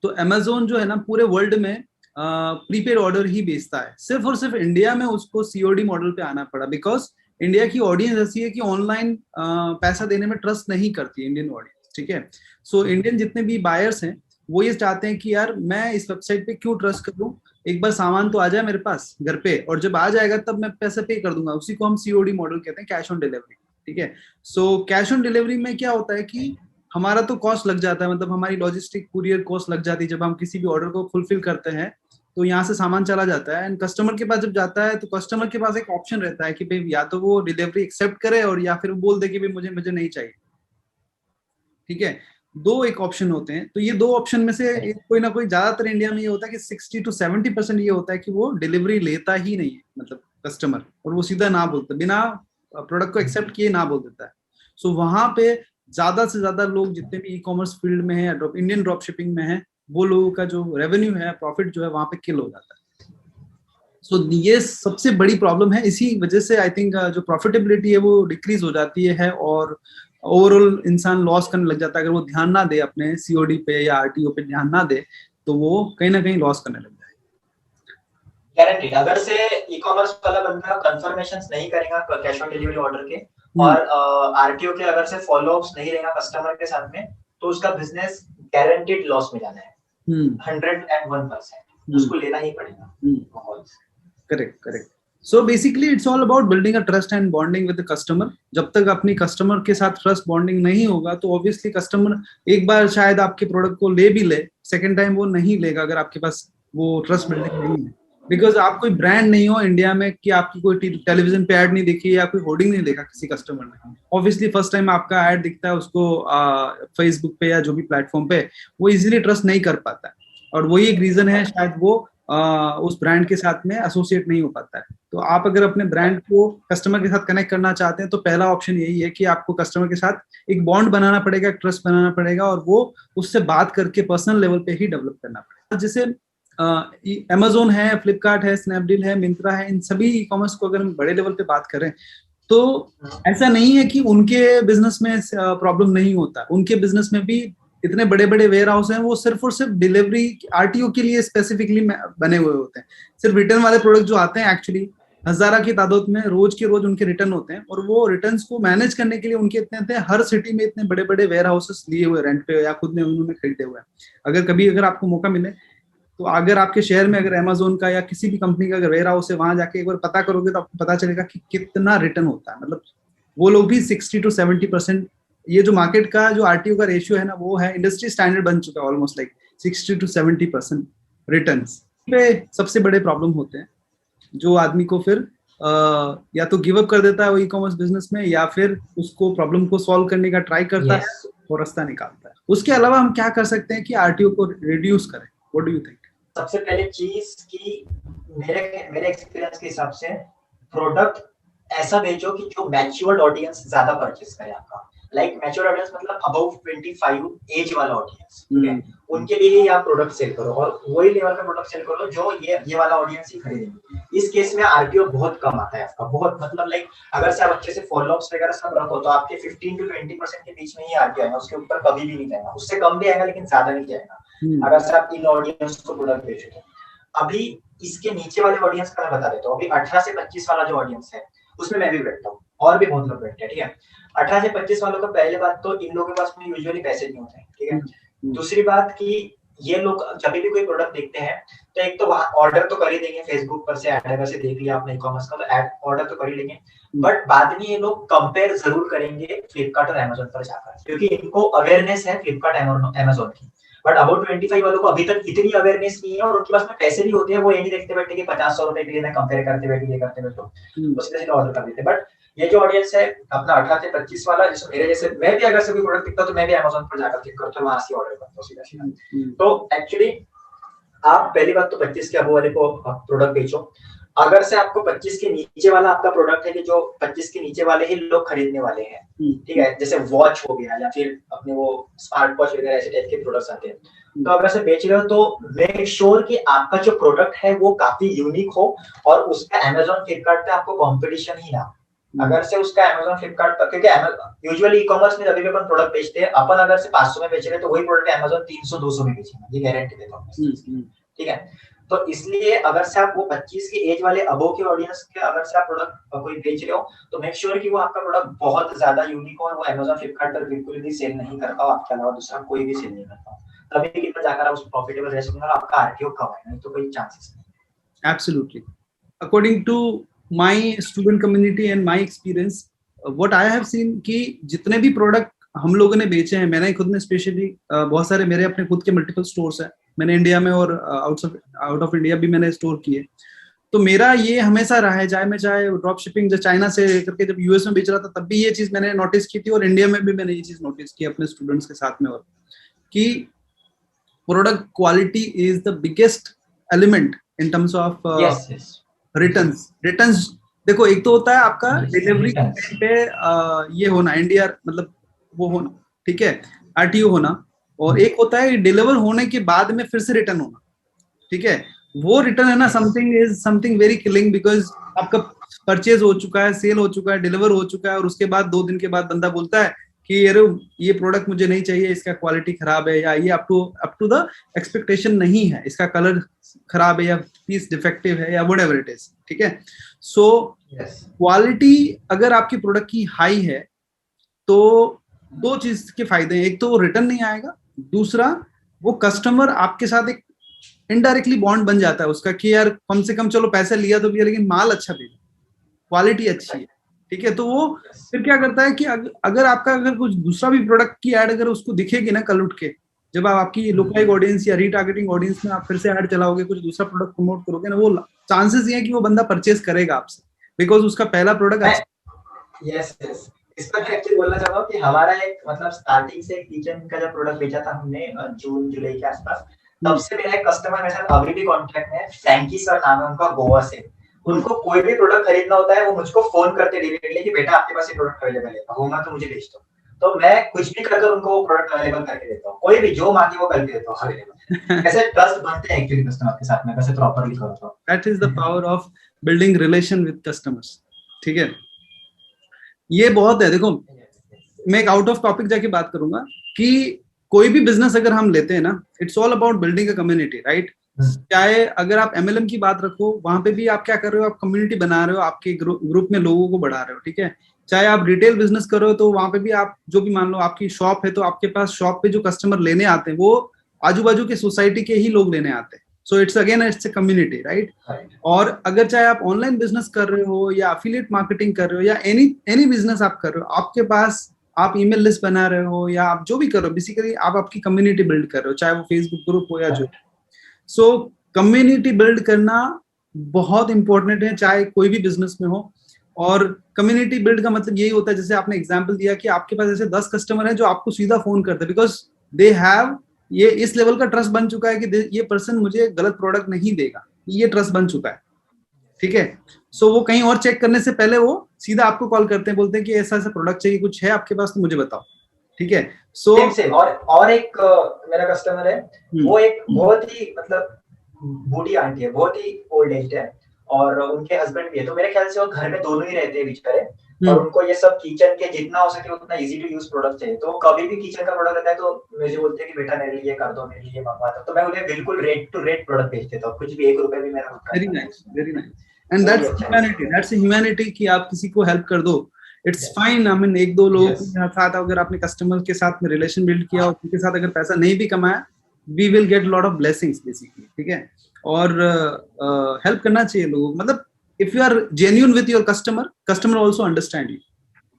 तो अमेजोन जो है ना पूरे वर्ल्ड में प्रीपेड ऑर्डर ही बेचता है। सिर्फ और सिर्फ इंडिया में उसको सीओडी मॉडल पे आना पड़ा बिकॉज इंडिया की ऑडियंस ऐसी है कि ऑनलाइन पैसा देने में ट्रस्ट नहीं करती इंडियन ऑडियंस, ठीक है। सो इंडियन जितने भी बायर्स हैं वो ये चाहते हैं कि यार मैं इस वेबसाइट पे क्यों ट्रस्ट करूं, एक बार सामान तो आ जाए मेरे पास घर पे और जब आ जाएगा तब मैं पैसे पे कर दूंगा। उसी को हम सीओडी मॉडल कहते हैं, कैश ऑन डिलीवरी, ठीक है। सो कैश ऑन डिलीवरी में क्या होता है कि हमारा तो कॉस्ट लग जाता है, मतलब हमारी लॉजिस्टिक कुरियर कॉस्ट लग जाती है जब हम किसी भी ऑर्डर को फुलफिल करते हैं। तो यहाँ से सामान चला जाता है एंड कस्टमर के पास जब जाता है तो कस्टमर के पास एक ऑप्शन रहता है कि भाई या तो वो डिलीवरी एक्सेप्ट करे और या फिर वो बोल दे कि भाई मुझे मुझे नहीं चाहिए, ठीक है। दो एक ऑप्शन होते हैं, तो ये दो ऑप्शन में से कोई ना कोई, ज्यादातर इंडिया में ये होता है कि 60 to 70% ये होता है कि वो डिलीवरी लेता ही नहीं है, मतलब कस्टमर, और वो सीधा ना बोलता, बिना प्रोडक्ट को एक्सेप्ट किए ना बोल देता है। सो वहां पे ज्यादा से ज्यादा लोग जितने भी ई कॉमर्स फील्ड में है, इंडियन ड्रॉप शिपिंग में है, वो लोगों का जो रेवेन्यू है, प्रॉफिट जो है वहां पे किल हो जाता है। सो ये सबसे बड़ी प्रॉब्लम है। इसी वजह से आई थिंक जो प्रॉफिटेबिलिटी है वो डिक्रीज हो जाती है और ओवरऑल इंसान लॉस करने लग जाता है। अगर वो ध्यान ना दे अपने सीओडी पे या आरटीओ पे ध्यान ना दे तो वो कहीं ना कहीं लॉस करने लग जाए। गारंटीड, अगर से ई कॉमर्स वाला बंदा कंफर्मेशंस नहीं करेगा कैश ऑन डिलीवरी ऑर्डर के और आरटीओ के अगर से फॉलोअप्स नहीं रहेगा कस्टमर के साथ में, तो उसका बिजनेस गारंटीड लॉस में जाना है 101%। उसको लेना ही पड़ेगा। Correct correct. So basically it's all about building a trust and bonding with the customer. जब तक अपनी कस्टमर के साथ ट्रस्ट बॉन्डिंग नहीं होगा तो ऑब्वियसली कस्टमर एक बार शायद आपके प्रोडक्ट को ले भी ले, सेकेंड टाइम वो नहीं लेगा अगर आपके पास वो ट्रस्ट बिल्डिंग नहीं है। बिकॉज आप कोई ब्रांड नहीं हो इंडिया में कि आपकी कोई टेलीविजन पे ऐड नहीं देखी या कोई होर्डिंग नहीं देखा किसी कस्टमर ने। ऑब्वियसली फर्स्ट टाइम आपका ऐड दिखता है उसको फेसबुक पे या जो भी प्लेटफॉर्म पे, वो इजिली ट्रस्ट नहीं कर पाता है और वही एक रीजन है शायद वो उस ब्रांड के साथ में एसोसिएट नहीं हो पाता है। तो आप अगर अपने ब्रांड को कस्टमर के साथ कनेक्ट करना चाहते हैं तो पहला ऑप्शन यही है कि आपको कस्टमर के साथ एक बॉन्ड बनाना पड़ेगा, एक ट्रस्ट बनाना पड़ेगा और वो उससे बात करके पर्सनल लेवल पे ही डेवलप करना पड़ेगा। जैसे अमेजोन है, फ्लिपकार्ट है, स्नैपडील है, मिंत्रा है, इन सभी ई कॉमर्स को अगर हम बड़े लेवल पे बात करें तो ऐसा नहीं है कि उनके बिजनेस में प्रॉब्लम नहीं होता। उनके बिजनेस में भी इतने बड़े बड़े वेयर हाउस हैं, वो सिर्फ और सिर्फ डिलीवरी आरटीओ के लिए स्पेसिफिकली बने हुए होते हैं। सिर्फ रिटर्न वाले प्रोडक्ट जो आते हैं एक्चुअली हजारा की तादाद में रोज के रोज उनके रिटर्न होते हैं और वो रिटर्न को मैनेज करने के लिए उनके इतने हर सिटी में इतने बड़े बड़े वेयर हाउसेस लिए हुए रेंट पे या खुद ने उन्होंने खरीदे हुए हैं। अगर आपको मौका मिले तो अगर आपके शहर में अगर अमेजोन का या किसी भी कंपनी का अगर वेयर हाउस है वहां जाके एक बार पता करोगे तो आपको पता चलेगा कि कितना रिटर्न होता है। मतलब वो लोग भी 60 to 70%, ये जो मार्केट का जो आरटीओ का रेशियो है ना वो है इंडस्ट्री स्टैंडर्ड बन चुका है ऑलमोस्ट लाइक 60 to 70% रिटर्न्स पे सबसे बड़े प्रॉब्लम होते हैं जो आदमी को फिर या तो गिव अप कर देता है वो ई कॉमर्स बिजनेस में या फिर उसको प्रॉब्लम को सॉल्व करने का ट्राई करता है और रास्ता निकालता है। उसके अलावा हम क्या कर सकते हैं कि आरटीओ को रिड्यूस करें? What do you think? सबसे पहले चीज की मेरे एक्सपीरियंस के हिसाब से प्रोडक्ट ऐसा बेचो कि जो मैच्योर्ड ऑडियंस ज्यादा परचेस करे आपका। लाइक मैच्योर्ड ऑडियंस मतलब अबव 25 एज वाला ऑडियंस, ठीक है, उनके लिए ही आप प्रोडक्ट सेल करो और वही लेवल का प्रोडक्ट सेल करो जो ये वाला ऑडियंस ही खरीदेंगे। इस केस में आरटीओ बहुत कम आता है आपका, बहुत मतलब लाइक अगर से आप अच्छे से फॉलोअप्स वगैरह सब रखो तो आपके 15 to 20% के बीच में ही आरटीओ आएगा, उसके ऊपर कभी भी नहीं जाएगा, उससे कम भी आएगा लेकिन ज्यादा नहीं जाएगा अगर से आप इन ऑडियंस को प्रोडक्ट बेचो। अभी इसके नीचे वाले ऑडियंस का मैं बता देता हूँ। अभी 18 से 25 वाला जो ऑडियंस है उसमें मैं भी बैठता हूँ और भी बहुत लोग बैठते हैं, ठीक है। 18 से 25 वालों का पहले बात तो इन लोगों के पास में यूजुअली पैसे नहीं होते हैं, ठीक है। दूसरी बात कि ये लोग जब भी कोई प्रोडक्ट देखते हैं तो एक तो वहां ऑर्डर तो कर ही देंगे, फेसबुक पर से ऐड अगर से देख लिया आपने ई-कॉमर्स का तो ऐड ऑर्डर तो कर ही लेंगे, बट बाद में ये लोग कंपेयर जरूर करेंगे फ्लिपकार्ट और अमेजोन पर जाकर, क्योंकि इनको अवेयरनेस है फ्लिपकार्ट अमेजोन की। बट अबाउट 25 वालों को अभी तक इतनी अवेयरनेस नहीं है, और उनके पास में पैसे भी होते हैं, वो ये नहीं देखते बैठे कि 50-100 रुपए के लिए मैं कंपेयर करते बैठे ये करते बैठो, वो सीधे सीधे ऑर्डर कर देते। बट ये जो ऑडियंस है अपना 18 से 25 वाला, जैसे मेरे जैसे, मैं भी अगर से कोई प्रोडक्ट दिखता तो मैं भी अमेजोन पर जाकर क्लिक करता हूँ, वहां से ऑर्डर करता हूँ सीधा सीधा। तो एक्चुअली आप पहली बात तो 25 के अबव वाले को प्रोडक्ट बेचो। अगर से आपको 25 के नीचे वाला आपका प्रोडक्ट है कि जो 25 के नीचे वाले ही लोग खरीदने वाले हैं, ठीक है, जैसे वॉच हो गया या फिर अपने वो स्मार्ट वॉच वगैरह ऐसे टाइप के प्रोडक्ट्स आते हैं, तो अगर से बेच रहे हो तो मेक श्योर कि आपका जो प्रोडक्ट है वो काफी यूनिक हो और उसका अमेजोन फ्लिपकार्ट पे आपको कंपटीशन ही ना। अगर से उसका अमेजोन फ्लिपकार्ट पर, क्योंकि यूजुअली ई कॉमर्स में जब भी अपन प्रोडक्ट बेचते हैं, अपन अगर से 500 में बेच रहे हैं तो वही प्रोडक्ट अमेजोन 300-200 में बेचेगा, ये गारंटी देता हूँ, ठीक है। तो इसलिए अगर से आप वो 25 के एज वाले अबो के ऑडियंस के अगर से आप प्रोडक्ट कोई बेच रहे हो तो मेक श्योर कि वो आपका प्रोडक्ट बहुत ज्यादा यूनिक हो और वो अमेजोन फ्लिपकार्ट पर बिल्कुल भी सेल नहीं करता, आपके अलावा दूसरा कोई भी सेल नहीं करता, तभी कितना जाकर आप उस प्रॉफिटेबल रह सकते हो, आपका आरटीओ कम है, नहीं तो कोई चांसेस नहीं। Absolutely. According to my student community and my experience, what I have seen कि जितने भी प्रोडक्ट हम लोगों ने बेचे हैं, मैंने खुद ने स्पेशली बहुत सारे मेरे अपने खुद के मल्टीपल स्टोर्स हैं, मैंने इंडिया में और आउट ऑफ इंडिया भी मैंने स्टोर किए। तो मेरा ये हमेशा रहा है, चाहे ड्रॉप शिपिंग जो चाइना से करके जब यूएस में बेच रहा था तब भी ये चीज मैंने नोटिस की थी, और इंडिया में भी मैंने ये चीज नोटिस की अपने स्टूडेंट्स के साथ में, और कि product quality is the biggest element in terms of returns. देखो एक तो होता है आपका डिलीवरी पे ये होना इंडिया मतलब वो होना, ठीक है, आरटीओ होना, और एक होता है डिलीवर होने के बाद में फिर से रिटर्न होना, ठीक है। वो रिटर्न है ना, समथिंग वेरी किलिंग, बिकॉज आपका परचेज हो चुका है, सेल हो चुका है, डिलीवर हो चुका है, और उसके बाद 2 दिन के बाद बंदा बोलता है कि अरे ये प्रोडक्ट मुझे नहीं चाहिए, इसका क्वालिटी खराब है, या ये अप टू द एक्सपेक्टेशन नहीं है, इसका कलर खराब है, या पीस डिफेक्टिव है, या व्हाटएवर इट इज, ठीक है। सो क्वालिटी अगर आपकी प्रोडक्ट की हाई है तो 2 चीज के फायदे हैं, एक तो वो रिटर्न नहीं आएगा, दूसरा वो कस्टमर आपके साथ एक इनडायरेक्टली बॉन्ड बन जाता है उसका कि यार कम से कम चलो पैसा लिया तो लिया लेकिन माल अच्छा भेजा, क्वालिटी अच्छी है, ठीक है। तो वो फिर क्या करता है कि अगर आपका अगर कुछ दूसरा भी प्रोडक्ट की ऐड अगर उसको दिखेगी ना कल उठ के, जब आप आपकी लोकलाइज ऑडियंस या रीटारगेटिंग ऑडियंस में आप फिर से ऐड चलाओगे, कुछ दूसरा प्रोडक्ट प्रमोट करोगे ना, वो चांसेस ये है कि वो बंदा परचेज करेगा आपसे, बिकॉज उसका पहला प्रोडक्ट अच्छा। यस इस पर एक्चुअली बोलना चाहूंगा कि हमारा एक मतलब स्टार्टिंग से किचन का जब प्रोडक्ट बेचा था हमने जून जुलाई के आसपास, तब से मेरा एक कस्टमर मेरे साथ अभी भी कांटेक्ट में है, फ्रैंकी सर नाम है उनका, गोवा से। उनको कोई भी प्रोडक्ट खरीदना होता है वो मुझको फोन करते डायरेक्टली कि बेटा आपके पास ये प्रोडक्ट अवेलेबल है, होगा तो मुझे भेज दो, तो मैं कुछ भी कर उनको वो प्रोडक्ट अवेलेबल करके देता हूँ, कोई भी जो मांगे वो करके देता हूँ अवेलेबल। ऐसे ट्रस्ट बनते हैं एक्चुअली कस्टमर के साथ में, वैसे प्रॉपर्ली करो तो that is the power of building relation with customers, ठीक है। ये बहुत है। देखो मैं एक आउट ऑफ टॉपिक जाके बात करूंगा कि कोई भी बिजनेस अगर हम लेते हैं ना, it's all about building a community, right. चाहे अगर आप एमएलएम की बात रखो, वहां पे भी आप क्या कर रहे हो, आप कम्युनिटी बना रहे हो, आपके ग्रुप में लोगों को बढ़ा रहे हो, ठीक है। चाहे आप रिटेल बिजनेस कर रहे हो तो वहां पे भी आप जो भी मान लो आपकी शॉप है, तो आपके पास शॉप पे जो कस्टमर लेने आते हैं वो आजू बाजू के सोसाइटी के ही लोग लेने आते हैं, so it's a community, right. और अगर चाहे आप ऑनलाइन बिजनेस कर रहे हो या एफिलिएट मार्केटिंग कर रहे हो या एनी बिजनेस आप कर रहे हो, आपके पास आप ईमेल लिस्ट बना रहे हो या आप जो भी कर रहे हो, बेसिकली आप आपकी कम्युनिटी बिल्ड कर रहे हो, चाहे वो फेसबुक ग्रुप हो या जो। सो कम्युनिटी बिल्ड करना बहुत इंपॉर्टेंट है, चाहे कोई भी बिजनेस में हो। और कम्युनिटी बिल्ड का मतलब यही होता है, जैसे आपने एग्जांपल दिया कि आपके पास ऐसे 10 कस्टमर हैं जो आपको सीधा फोन करते हैं, बिकॉज दे हैव ये इस लेवल का ट्रस्ट बन चुका है कि ये पर्सन मुझे गलत प्रोडक्ट नहीं देगा, ये ट्रस्ट बन चुका है, ठीक है। सो वो कहीं और चेक करने से पहले वो सीधा आपको कॉल करते हैं, बोलते हैं कि ऐसा ऐसा प्रोडक्ट चाहिए, कुछ है आपके पास तो मुझे बताओ, ठीक है। सो और एक मेरा कस्टमर है, वो एक बहुत ही मतलब बूढ़ी आंटी है, बहुत ही ओल्ड एज है, और उनके हस्बैंड भी है, तो मेरे ख्याल से वो घर में दोनों ही रहते हैं बेचारे, और उनको ये सब किचन के जितना हो सके उतना इजी टू यूज प्रोडक्ट चाहिए। तो कभी भी किचन का प्रोडक्ट रहता है तो मुझे बोलते हैं कि बेटा मेरे लिए कर दो, मेरे लिए मंगवा दो, तो मैं उन्हें बिल्कुल रेट टू रेट प्रोडक्ट भेज देता हूँ, कुछ भी 1 रुपए भी मेरा। Very nice, very nice. And that's humanity कि आप किसी को हेल्प कर दो, इट्स फाइन। आई मीन 1-2 लोगों के साथ अगर आपने कस्टमर के साथ में रिलेशन बिल्ड किया और उनके साथ अगर पैसा नहीं भी कमाया we will get lot of blessings basically, ठीक है। और हेल्प करना चाहिए लोगों को, मतलब if you are genuine with your customer, customer also understand you.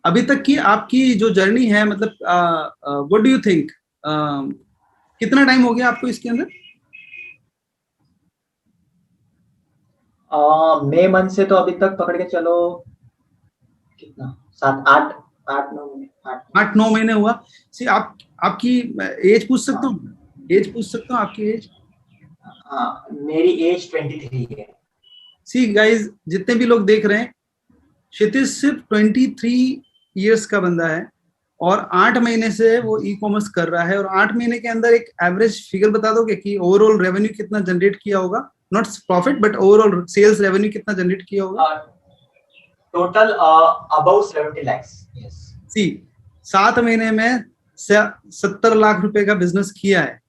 अभी तक की आपकी जो जर्नी है, मतलब व्हाट डू यू थिंक, कितना टाइम हो गया आपको इसके अंदर? मई मंथ से तो अभी तक पकड़ के चलो कितना, 7 8 8 9 महीने, 8 9 महीने हुआ। सी आपकी एज पूछ सकता हूँ? एज पूछ सकता हूँ आपकी एज? मेरी एज 23 है। सी गाइज, जितने भी लोग देख रहे हैं, क्षितिज सिर्फ 23 इयर्स का बंदा है और 8 महीने से वो ई कॉमर्स कर रहा है। और 8 महीने के अंदर एक एवरेज फिगर बता दोगे कि ओवरऑल रेवेन्यू कितना जनरेट किया होगा? Not profit but overall sales revenue कितना जनरेट किया होगा? Total about 70 lakhs। Yes. See 7 महीने में 70 लाख रुपए का बिजनेस किया है।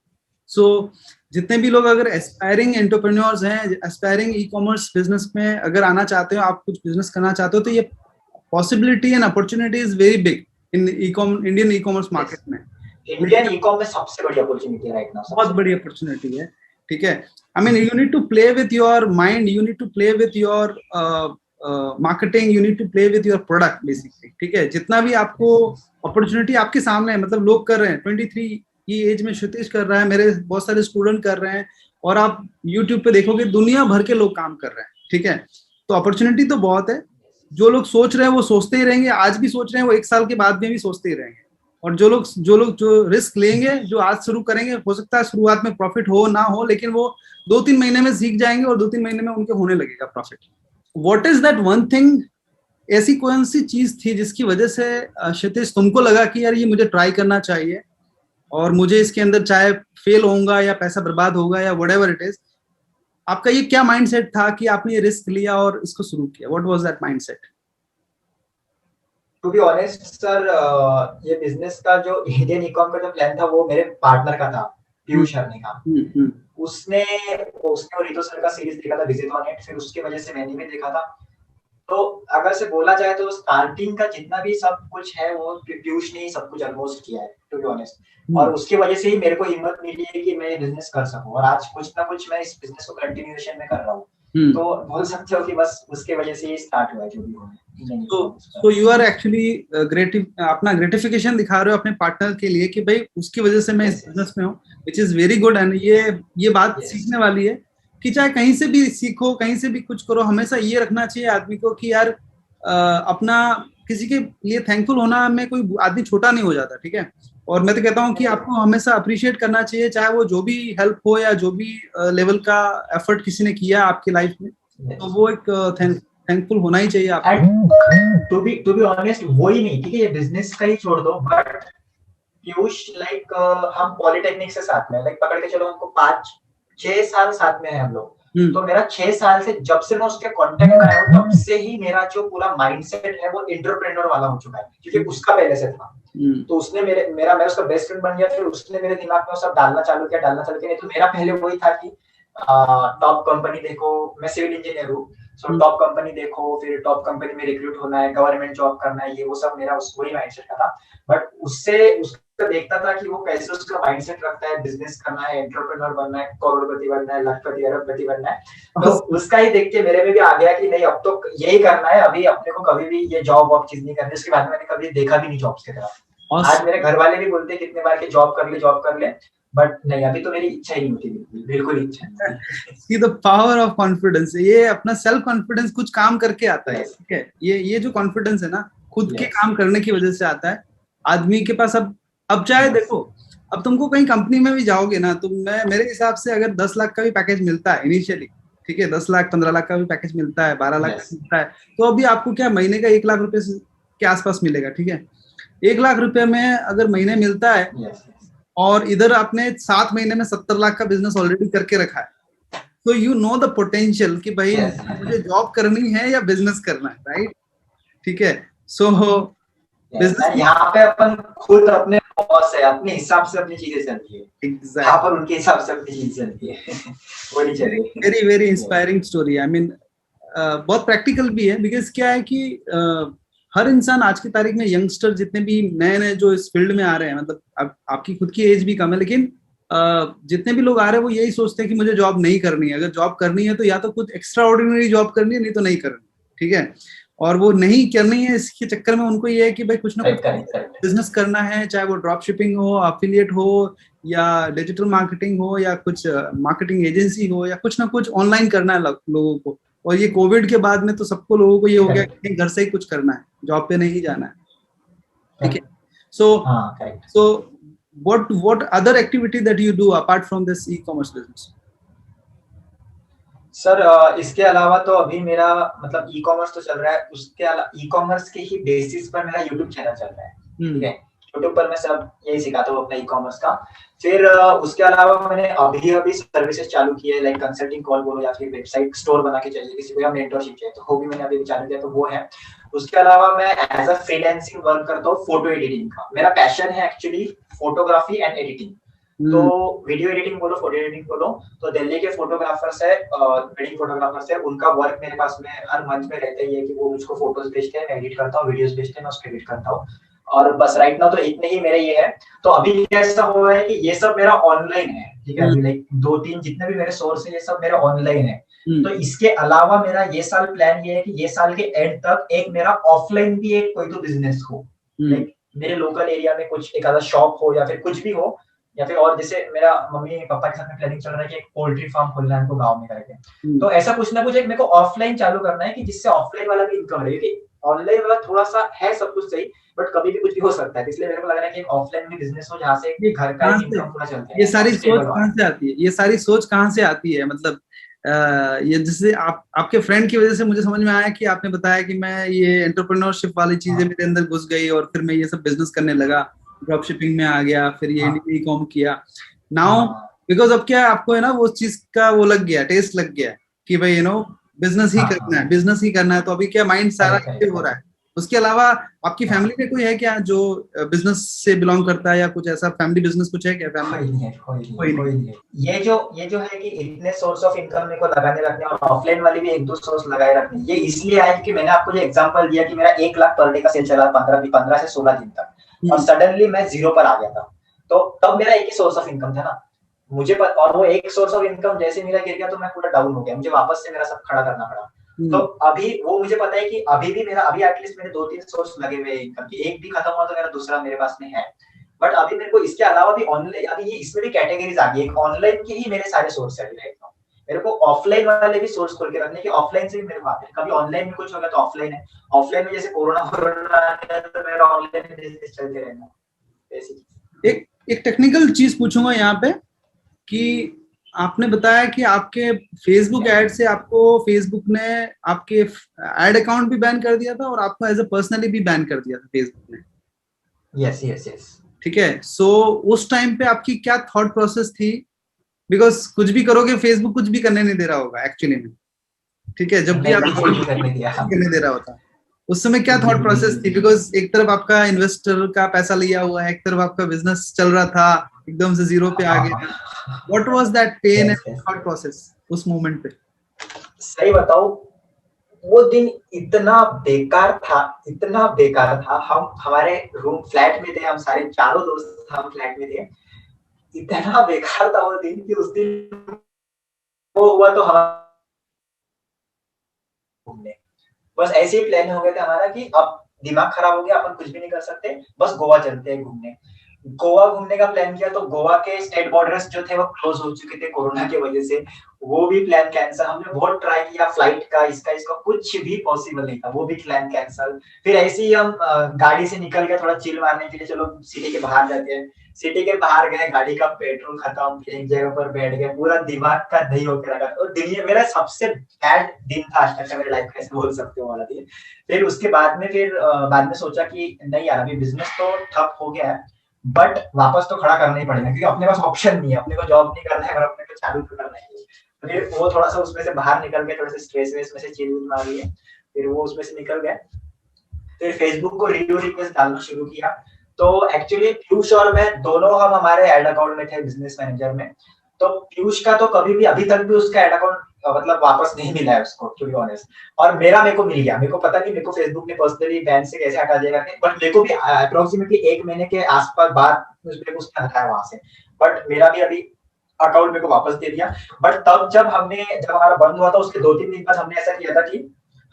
सो जितने भी लोग अगर एस्पायरिंग एंटरप्रेन्योर्स हैं, एस्पायरिंग ई कॉमर्स बिजनेस में अगर आना चाहते हो, आप कुछ बिजनेस करना चाहते हो, तो ये possibility and opportunity is very big in Indian e commerce market में। इंडियन ई कॉमर्स सबसे बड़ी अपॉर्चुनिटी है राइट नाउ, बहुत बड़ी अपॉर्चुनिटी है, ठीक है। I mean you need to play with your mind, you need to play with your marketing, you need to play with your product basically, ठीक है। जितना भी आपको अपॉर्चुनिटी आपके सामने है, मतलब लोग कर रहे हैं, 23 की एज में क्षितिज कर रहा है, मेरे बहुत सारे स्टूडेंट कर रहे हैं, और आप यूट्यूब पे देखोगे दुनिया भर के लोग काम कर रहे हैं, ठीक है। तो अपॉर्चुनिटी तो बहुत है। जो लोग सोच रहे हैं वो सोचते ही रहेंगे, आज भी सोच रहे हैं, वो 1 साल के बाद में भी सोचते ही रहेंगे। और जो लोग जो रिस्क लेंगे, जो आज शुरू करेंगे, हो सकता है शुरुआत में प्रॉफिट हो ना हो, लेकिन वो 2-3 महीने में सीख जाएंगे और 2-3 महीने में उनके होने लगेगा profit. What is that one thing, ऐसी कौन सी चीज थी जिसकी वजह से क्षितिज तुमको लगा कि यार ये मुझे ट्राई करना चाहिए और मुझे इसके अंदर चाहे फेल होऊंगा या पैसा बर्बाद होगा या व्हाटएवर इट इज, आपका ये क्या माइंडसेट था कि आपने ये रिस्क लिया और इसको शुरू किया? What was that mindset? To be honest sir, ये बिजनेस का जो इंडियन ई-कॉम का जो प्लान था वो मेरे पार्टनर का था, पीयूष हरने का। उसने वो रितो सर का सीरीज देखा था विजिट ऑन इट, फिर उसकी वजह से मैंने भी देखा था। तो अगर से बोला जाए तो स्टार्टिंग का जितना भी सब कुछ है वो पीयूष ने ही सब कुछ ऑलमोस्ट किया है टू बी ऑनेस्ट, और उसकी वजह से ही मेरे को हिम्मत मिली है कि मैं ये बिजनेस कर सकूं, और आज कुछ ना कुछ मैं इस बिजनेस को कंटिन्यूएशन में कर रहा हूँ। तो बोल सकते हो कि बस उसके वजह से ही स्टार्ट हुआ है जो भी हुआ है। तो यू आर एक्चुअली अपना ग्रेटिफिकेशन दिखा रहे हो अपने पार्टनर के लिए कि भाई उसकी वजह से मैं इस बिजनेस में हूँ, which is very good. And ये बात सीखने वाली है कि चाहे कहीं से भी सीखो, कहीं से भी कुछ करो, हमेशा ये रखना चाहिए आदमी को कि यार अपना किसी के लिए थैंकफुल होना में कोई आदमी छोटा नहीं हो जाता, ठीक है। और मैं तो कहता हूँ कि आपको हमेशा अप्रिशिएट करना चाहिए, चाहे वो जो भी हेल्प हो या जो भी लेवल का एफर्ट किसी ने किया आपकी लाइफ में, तो वो एक थैंकफुल होना ही चाहिए आपको। टू बी ऑनेस्ट वो ही नहीं, ठीक है, ये बिजनेस का ही छोड़ दो, बट पीयूष लाइक हम पॉलिटेक्निक से साथ में, लाइक पकड़ के चलो हमको 5-6 साल साथ में है हम लोग। तो मेरा 6 साल से जब से मैं उसके कांटेक्ट में आया हूँ तब से ही मेरा जो पूरा माइंडसेट है वो एंटरप्रेन्योर वाला हो चुका है, क्योंकि उसका पहले से था। तो उसने मैं उसका बेस्ट फ्रेंड बन गया, फिर उसने मेरे दिमाग में सब डालना चालू किया। नहीं तो मेरा पहले वही था कि टॉप कंपनी देखो, मैं सिविल इंजीनियर हूँ, सो टॉप कंपनी देखो, फिर टॉप कंपनी में रिक्रूट होना है, गवर्नमेंट जॉब करना है, ये वो सब मेरा वही माइंडसेट का था। बट उसका देखता था कि वो कैसे उसका माइंडसेट रखता है, बिजनेस करना है, एंटरप्रेन्योर बनना है, करोड़पति बनना है, लाखपति अरबपति बनना है। तो उसका ही देख के मेरे में भी आ गया कि नहीं अब तो यही करना है, अभी अपने को कभी भी ये जॉब वॉब चीज नहीं करनी। उसके बाद मैंने कभी देखा भी नहीं जॉब्स की तरफ। आज मेरे घर वाले भी बोलते हैं कितने बार कि जॉब कर ले, बट नहीं, अभी तो मेरी इच्छा ही नहीं होती, बिल्कुल इच्छा नहीं। See the power of confidence, ये अपना सेल्फ कॉन्फिडेंस कुछ काम करके आता है, ठीक है। ये जो कॉन्फिडेंस है ना, खुद के काम करने की वजह से आता है आदमी के पास। अब चाहे देखो, अब तुमको कहीं कंपनी में भी जाओगे ना, तो मेरे हिसाब से अगर 10 लाख का भी पैकेज मिलता है इनिशियली, ठीक है, 10 लाख 15 लाख का भी पैकेज मिलता है, 12 लाख का मिलता है, तो अभी आपको क्या महीने का 1 लाख रुपए के आसपास मिलेगा, ठीक है। 1 लाख रुपए में अगर महीने मिलता है और इधर आपने 7 महीने में 70 लाख का बिजनेस ऑलरेडी करके रखा है, तो यू नो द पोटेंशियल कि भाई मुझे जॉब करनी है या बिजनेस करना है, राइट, ठीक है। सो यहाँ पे अपन खुद अपने बॉस है, अपने हिसाब से अपनी चीजें चलती है, यहाँ पर उनके हिसाब से अपनी चीजें चलती है। वो नहीं चलेगी। Very very inspiring story. I mean बहुत प्रैक्टिकल भी है, बिकॉज क्या है कि हर इंसान आज की तारीख में, यंगस्टर जितने भी नए जो इस फील्ड में आ रहे हैं, मतलब आपकी खुद की एज भी कम है, लेकिन जितने भी लोग आ रहे हैं वो यही सोचते हैं कि मुझे जॉब नहीं करनी है, अगर जॉब करनी है तो या तो कुछ एक्स्ट्रा ऑर्डिनरी जॉब करनी है, नहीं तो नहीं करनी, ठीक है। और वो नहीं करनी है, इसके चक्कर में उनको ये है कि भाई कुछ ना कुछ बिजनेस करना है, चाहे वो ड्रॉप शिपिंग हो, अफिलिएट हो, या डिजिटल मार्केटिंग हो, या कुछ मार्केटिंग एजेंसी हो, या कुछ ना कुछ ऑनलाइन करना है लोगों को। और ये कोविड के बाद में तो सबको लोगों को ये हो गया कि घर से ही कुछ करना है, जॉब पे नहीं जाना है, ठीक है। सो सो what other activity that you do apart from this e-commerce business? Sir इसके अलावा तो अभी मेरा मतलब ई कॉमर्स तो चल रहा है, उसके अलावा ई कॉमर्स के ही बेसिस पर मेरा यूट्यूब चैनल चल रहा है, ठीक है। यूट्यूब पर मैं सब यही सिखाता हूँ अपना ई कॉमर्स का। फिर उसके अलावा मैंने अभी सर्विसेज चालू की है, लाइक कंसल्टिंग कॉल बोलो या फिर वेबसाइट स्टोर बना के चाहिए किसी को, या मेंटरशिप चाहिए, तो वो भी मैंने अभी चालू किया, तो वो है। उसके अलावा मैं एज अ फ्रीलांसिंग वर्क करता हूँ फोटो एडिटिंग का। मेरा पैशन है एक्चुअली फोटोग्राफी एंड एडिटिंग। तो वीडियो एडिटिंग बोलो, फोटो एडिटिंग बोलो, तो दिल्ली के फोटोग्राफर्स है, वेडिंग फोटोग्राफर्स है, उनका वर्क मेरे पास में हर मंथ में रहता ही है कि वो मुझको फोटोज भेजते हैं, मैं एडिट करता हूँ, वीडियोस भेजते हैं, मैं उसको एडिट करता हूँ। और बस राइट नाउ तो इतने ही मेरे ये है। तो अभी ऐसा हुआ है कि ये सब मेरा ऑनलाइन है, ठीक है। अभी लाइक 2-3 जितने भी मेरे सोर्स है ये सब मेरा ऑनलाइन है। तो इसके अलावा मेरा ये साल प्लान ये है कि ये साल के एंड तक एक मेरा ऑफलाइन भी एक कोई तो बिजनेस हो, लाइक मेरे लोकल एरिया में कुछ एक आधा शॉप हो या फिर कुछ भी हो, या फिर और जैसे मेरा मम्मी पापा के साथ में प्लानिंग चल रहा है कि एक पोल्ट्री फार्म खोलना है हमको गांव में करके। तो ऐसा कुछ ना कुछ एक मेरे को ऑफलाइन चालू करना है कि जिससे ऑफलाइन वाला भी इनकम रहे, क्योंकि ऑनलाइन वाला थोड़ा सा है सब कुछ सही, बट कभी भी कुछ भी हो सकता है। इसलिए मेरे को लग रहा है कि एक ऑफलाइन भी बिजनेस हो जहाँ से घर का इनकम पूरा चलता है। ये सारी सोच कहाँ से आती है, ये सारी सोच कहाँ से आती है? मतलब ये जिससे आपके फ्रेंड की वजह से मुझे समझ में आया कि आपने बताया कि मैं ये एंटरप्रेन्योरशिप वाली चीजें मेरे अंदर घुस गई और फिर मैं ये सब बिजनेस करने लगा, ड्रॉप शिपिंग में आ गया, फिर ये ई कॉम किया। नाउ बिकॉज अब क्या आपको है ना वो चीज का वो लग गया, टेस्ट लग गया कि भाई बिजनेस ही करना है, बिजनेस ही करना है। तो अभी क्या माइंड सारा एक्टिव हो रहा है। उसके अलावा आपकी फैमिली में कोई है क्या जो बिजनेस से बिलोंग करता है, या कुछ ऐसा फैमिली बिजनेस कुछ है क्या? फैमिली कोई नहीं है। ये जो है कि इतने सोर्स ऑफ इनकम मेरे को लगाने रखने और ऑफलाइन वाली भी एक दो सोर्स लगाए रखने, ये इसलिए आया कि मैंने आपको जो एग्जांपल दिया कि मेरा 1 लाख पर डे का सेल चला 15 से 16 दिन तक, और सडनली मैं जीरो पर आ गया था। तो तब मेरा एक ही सोर्स ऑफ इनकम था ना मुझे, और वो एक सोर्स ऑफ इनकम जैसे मेरा गिर गया तो मैं पूरा डाउन हो गया, मुझे वापस से मेरा सब खड़ा करना पड़ा। तो अभी वो मुझे पता है कि अभी एटलीस्ट मेरे 2-3 सोर्स लगे हुए इनकम की, एक भी खत्म हुआ तो मेरा दूसरा मेरे पास में है। बट अभी मेरे को इसके अलावा भी ऑनलाइन, अभी ये इसमें भी कैटेगरीज आ गई, एक ऑनलाइन के ही मेरे सारे सोर्स है अभी। मेरे को ऑफलाइन वाले भी सोर्स खोल के रखने की, ऑफलाइन से भी मेरे को आते हैं। कभी ऑनलाइन में कुछ होगा तो ऑफलाइन है, ऑफलाइन में जैसे कोरोना तो मेरा ऑनलाइन बिजनेस चलते रहना। एक टेक्निकल चीज पूछूंगा यहाँ पे कि आपने बताया कि आपके फेसबुक ऐड से आपको फेसबुक ने आपके एड अकाउंट भी बैन कर दिया था और आपको एज ए पर्सनली भी बैन कर दिया था फेसबुक ने। यस ठीक है। सो उस टाइम पे आपकी क्या थॉट प्रोसेस थी? बिकॉज कुछ भी करोगे फेसबुक कुछ भी करने नहीं दे रहा होगा एक्चुअली में, ठीक है। जब भी आप करने दे रहा होता, उस समय क्या थॉट प्रोसेस थी? बिकॉज एक तरफ आपका इन्वेस्टर का पैसा लिया हुआ है, एक तरफ आपका बिजनेस चल रहा था, एकदम से जीरो पे आ गया। What was that pain and thought process उस मोमेंट पे? सही बताओ, वो दिन इतना बेकार था। हम हमारे रूम फ्लैट में थे, हम सारे चारों दोस्त हम फ्लैट में थे। इतना बेकार था वो दिन कि उस दिन वो हुआ तो हम घूमने, बस ऐसे ही प्लान हो गया था हमारा कि अब दिमाग खराब हो गया, अपन कुछ भी नहीं कर सकते, बस गोवा चलते हैं घूमने। गोवा घूमने का प्लान किया तो गोवा के स्टेट बॉर्डर्स जो थे वो क्लोज हो चुके थे कोरोना की वजह से, वो भी प्लान कैंसिल। हमने बहुत ट्राई किया फ्लाइट का, इसका कुछ भी पॉसिबल नहीं था, वो भी प्लान कैंसिल। फिर ऐसे ही हम गाड़ी से निकल गए थोड़ा चिल मारने के लिए, चलो सिटी के बाहर जाते हैं। सिटी के बाहर गए, गाड़ी का पेट्रोल खत्म, एक जगह पर बैठ गए, पूरा दिमाग का दही होकर रखा। और दिन मेरा सबसे बैड दिन था आज तक का मेरे लाइफ का, ऐसे बोल सकते हो वाला दिन। फिर उसके बाद में सोचा कि नहीं यार, अभी बिजनेस तो ठप हो गया है, बट वापस तो खड़ा करना ही पड़ेगा, क्योंकि अपने पास ऑप्शन नहीं है, अपने को जॉब नहीं करना है और अपने को चालू तो करना है। फिर वो थोड़ा सा उसमें से बाहर निकल गए, थोड़े से स्ट्रेस वेस में से चिल मार लिए, फिर वो उसमें से निकल गए। फिर फेसबुक को रिव्यू रिक्वेस्ट डालना शुरू किया। तो एक्चुअली पीयूष और मैं दोनों हम हमारे एड अकाउंट में थे बिजनेस मैनेजर में। तो पीयूष का तो कभी भी अभी तक भी उसका एड अकाउंट मतलब वापस नहीं मिला है उसको, टू बी ऑनेस्ट। और मेरे को मिल गया, मेरे को पता नहीं मेरे को फेसबुक ने पर्सनली बैन से कैसे हटा देगा, बट मेरे को भी अप्रोक्सीमेटली 1 महीने के आसपास बाद मेरे को उसने हटाया वहां से। बट मेरा भी अभी अकाउंट मेरे को वापस दे दिया। बट तब जब हमारा बंद हुआ था उसके 2-3 दिन बाद हमने ऐसा किया था कि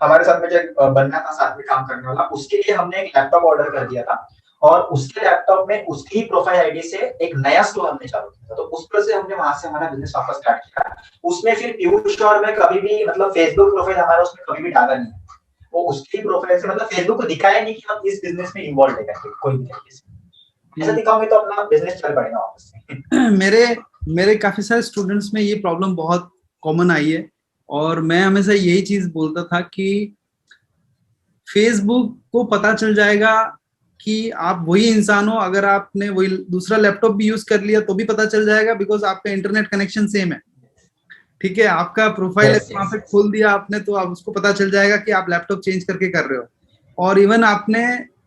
हमारे साथ में जो बंदा था साथ में काम करने वाला, उसके लिए हमने एक लैपटॉप ऑर्डर कर दिया था, और उसके लैपटॉप में उसकी प्रोफाइल आईडी से एक नया स्टोर हमने चालू किया। तो उस पर से हमने वहां से हमारा बिजनेस वापस स्टार्ट किया। उसमें फिर पीयूष और मैं कभी भी मतलब फेसबुक प्रोफाइल हमारा उसमें कभी भी डाला नहीं, वो उसकी प्रोफाइल से मतलब फेसबुक को दिखाया नहीं कि हम इस बिजनेस में इन्वॉल्व है करके कोई भी तरीके से। ऐसा दिखाओगे तो अपना बिजनेस चल पड़ेगा वापस से। मेरे मेरे काफी सारे स्टूडेंट्स में ये प्रॉब्लम बहुत कॉमन आई है, और मैं हमेशा यही चीज बोलता था कि फेसबुक को पता चल जाएगा कि आप वही इंसान हो, अगर आपने वही दूसरा लैपटॉप भी यूज कर लिया तो भी पता चल जाएगा, बिकॉज आपका इंटरनेट कनेक्शन सेम है। ठीक है, आपका प्रोफाइल वहां पे खोल दिया आपने तो आप उसको पता चल जाएगा कि आप लैपटॉप चेंज करके कर रहे हो। और इवन आपने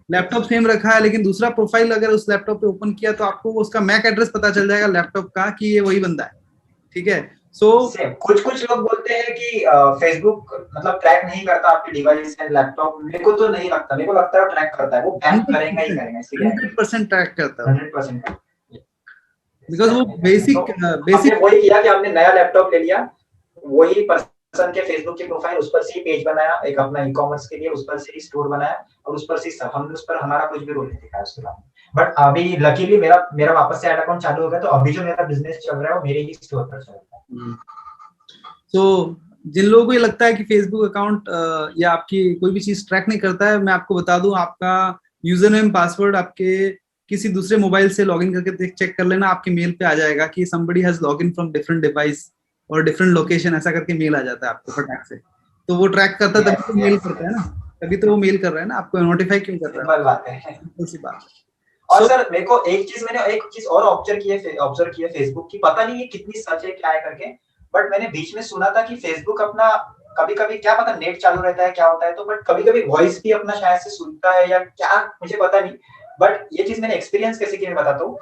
लैपटॉप सेम रखा है लेकिन दूसरा प्रोफाइल अगर उस लैपटॉप पे ओपन किया तो आपको उसका मैक एड्रेस पता चल जाएगा लैपटॉप का कि ये वही बंदा है। ठीक है, सो कुछ लोग बोलते हैं कि फेसबुक मतलब ट्रैक नहीं करता आपके डिवाइस एंड लैपटॉप। मेरे को तो नहीं लगता, मेरे को लगता है ट्रैक करता है, वो बैन करेगा ही करेगा, इसकी 100% ट्रैक करता है 100%। बिकॉज वो बेसिक हमने वही किया कि हमने नया लैपटॉप ले लिया, वही पर्सन के फेसबुक की प्रोफाइल, उस पर से पेज बनाया एक अपना ई कॉमर्स के लिए, उस पर से ही स्टोर बनाया, और उस पर से सब हमने उस पर हमारा कुछ भी रोल नहीं दिखाया उसके बाद। बट अभी लकीली मेरा वापस से ऐड अकाउंट चालू हो गया, तो अभी जो मेरा बिजनेस चल रहा है वो मेरे ही स्टोर पर चल रहा है। तो जिन लोगों को ये लगता है कि फेसबुक अकाउंट या आपकी कोई भी चीज ट्रैक नहीं करता है, मैं आपको बता दूं, आपका यूजर नेम पासवर्ड आपके किसी दूसरे मोबाइल से लॉगिन करके चेक कर लेना, आपके मेल पे आ जाएगा कि somebody has login from different device और डिफरेंट लोकेशन, ऐसा करके मेल आ जाता है आपको फटाक से। तो वो ट्रैक करता है, तभी तो मेल करता है ना, तभी तो वो मेल कर रहा है ना, आपको नोटिफाई क्यों कर रहा है? बात है उसी बात। और सर मेरे को एक चीज और ऑब्जर्व की है फेसबुक की, पता नहीं ये कितनी सच है क्या है करके, बट मैंने बीच में सुना था कि फेसबुक अपना कभी-कभी क्या पता नेट चालू रहता है क्या होता है, तो बट कभी-कभी वॉइस भी अपना शायद से सुनता है या क्या मुझे पता नहीं, बट ये चीज मैंने एक्सपीरियंस कैसे किया मैं बताता हूँ।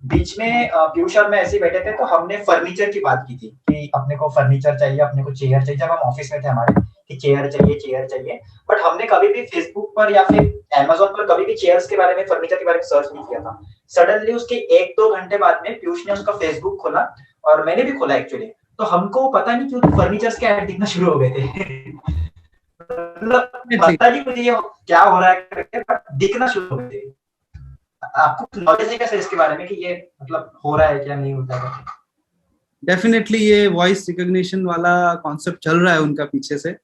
बीच में पीयूष और मैं ऐसे बैठे थे, तो हमने फर्नीचर की बात की थी कि अपने को फर्नीचर चाहिए, अपने को चेयर चाहिए, जब हम ऑफिस में थे हमारे कि चेयर चाहिए। बट हमने कभी भी फेसबुक पर या फिर अमेज़न पर कभी भी चेयर्स के बारे में, फर्नीचर के बारे में सर्च नहीं किया था। सडनली उसके 1-2 घंटे बाद में पीयूष ने उसका फेसबुक खोला और मैंने भी खोला एक्चुअली, तो हमको पता नहीं क्यों फर्नीचर्स के ऐड दिखना शुरू हो गए थे। मतलब पता नहीं मुझे ये क्या हो रहा है करके, बट दिखना शुरू हो गए थे। आपको नॉलेज है कैसे इसके बारे में कि ये मतलब हो रहा है क्या नहीं होता है? डेफिनेटली ये वॉइस रिकॉग्निशन वाला कॉन्सेप्ट चल रहा है उनका पीछे से,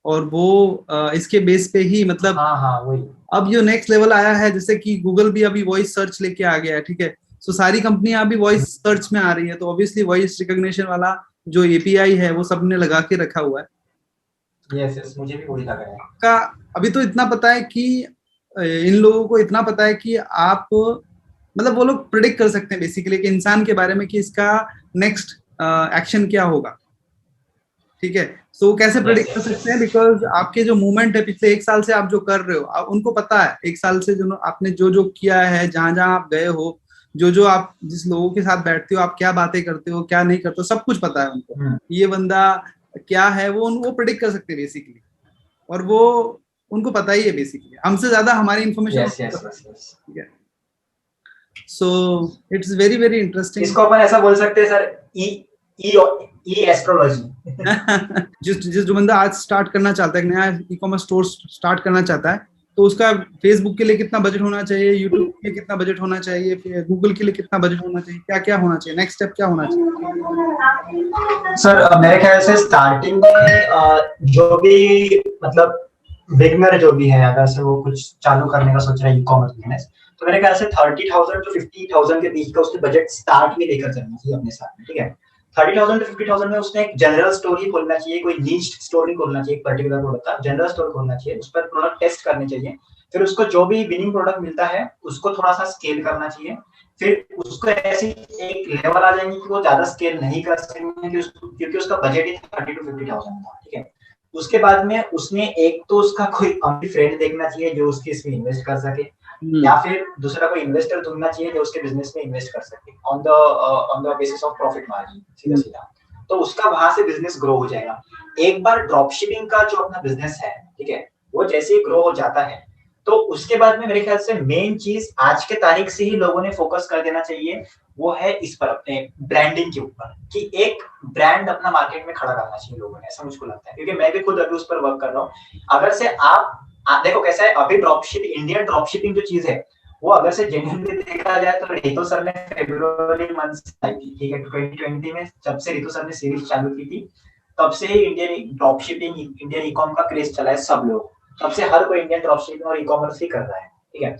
और वो इसके बेस पे ही मतलब हाँ वही। अब जो नेक्स्ट लेवल आया है, जैसे कि गूगल भी अभी वॉइस सर्च लेके आ गया है। ठीक है, सो सारी कंपनियां अभी वॉइस सर्च में आ रही है, तो ऑब्वियसली वॉइस रिकॉग्निशन वाला जो एपीआई है वो सबने लगा के रखा हुआ है। यस मुझे भी वही लग रहा है। का अभी तो इतना पता है कि इन लोगों को इतना पता है कि आप मतलब वो लोग प्रिडिक्ट कर सकते हैं बेसिकली कि इंसान के बारे में कि इसका नेक्स्ट एक्शन क्या होगा। ठीक है, सो कैसे प्रेडिक्ट कर सकते हैं, बिकॉज आपके जो मूवमेंट है पिछले 1 साल से आप जो कर रहे हो, उनको पता है 1 साल से जो आपने जो किया है, जहां जहां आप गए हो, जो आप जिस लोगों के साथ बैठते हो, आप क्या बातें करते हो क्या नहीं करते हो, सब कुछ पता है उनको। ये बंदा क्या है वो प्रेडिक्ट कर सकते हैं बेसिकली, और वो उनको पता ही है बेसिकली, हमसे ज्यादा हमारी इंफॉर्मेशन। ठीक है, so it's very very interesting. इसको अपन ऐसा बोल सकते हैं सर, ई एस्ट्रोलॉजी। जो बंदा आज स्टार्ट करना चाहता है, नया ई कॉमर्स स्टोर स्टार्ट करना चाहता है, तो उसका फेसबुक के लिए कितना बजट होना चाहिए, यूट्यूब के लिए कितना बजट होना चाहिए, फिर गूगल के लिए कितना बजट होना चाहिए, क्या क्या होना चाहिए, नेक्स्ट स्टेप क्या होना चाहिए? सर मेरे ख्याल से स्टार्टिंग में जो भी मतलब बिगनर जो भी है, अगर से वो कुछ चालू करने का सोच रहा है ई कॉमर्स बिजनेस, तो मेरे ख्याल से 30,000 to 50,000 के बीच का उसने बजट स्टार्ट में लेकर चलना चाहिए अपने साथ में। ठीक है, 30,000 to 50,000 में उसने एक जनरल स्टोर ही खोलना चाहिए, कोई नीश स्टोर नहीं खोलना चाहिए, पर्टिकुलर प्रोडक्ट का जनरल स्टोर खोलना चाहिए, उस पर प्रोडक्ट टेस्ट करने चाहिए, फिर उसको जो भी विनिंग प्रोडक्ट मिलता है उसको थोड़ा सा स्केल करना चाहिए, फिर उसको ऐसी एक लेवल आ जाएंगे कि वो ज्यादा स्केल नहीं कर सकेंगे क्योंकि उसका बजट ही 30 to 50,000 था। ठीक है, उसके बाद में उसने एक तो उसका कोई फ्रेंड देखना चाहिए जो उसके इसमें इन्वेस्ट कर सके, या फिर दूसरा कोई इन्वेस्टर ढूंढना चाहिए जो उसके बिजनेस में इन्वेस्ट कर सके on the basis of profit margin, सीधा सीधा। तो उसका वहां से बिजनेस ग्रो हो जाएगा। एक बार ड्रॉप शिपिंग का जो अपना बिजनेस है, ठीक है, वो जैसे ही ग्रो हो जाता है, तो उसके बाद में मेरे ख्याल से मेन चीज आज के तारीख से ही लोगों ने फोकस कर देना चाहिए, वो है इस पर, अपने ब्रांडिंग के ऊपर, कि एक ब्रांड अपना मार्केट में खड़ा करना चाहिए लोगों ने, ऐसा मुझको लगता है, क्योंकि मैं भी खुद अभी उस पर वर्क कर रहा हूँ। अगर से आप देखो कैसा है अभी drop shipping, Indian drop shipping जो चीज है, वो अगर से जेन्युइनली देखा जाए तो रितु सर ने फरवरी मंथ से आई थी, ठीक है, 2020 में जब से रितु सर ने सीरीज चालू की थी, तब से ही Indian drop shipping, Indian e com का क्रेज चला है सब लोग, तब से हर कोई इंडियन ड्रॉप शिपिंग और ई कॉमर्स ही कर रहा है, ठीक है।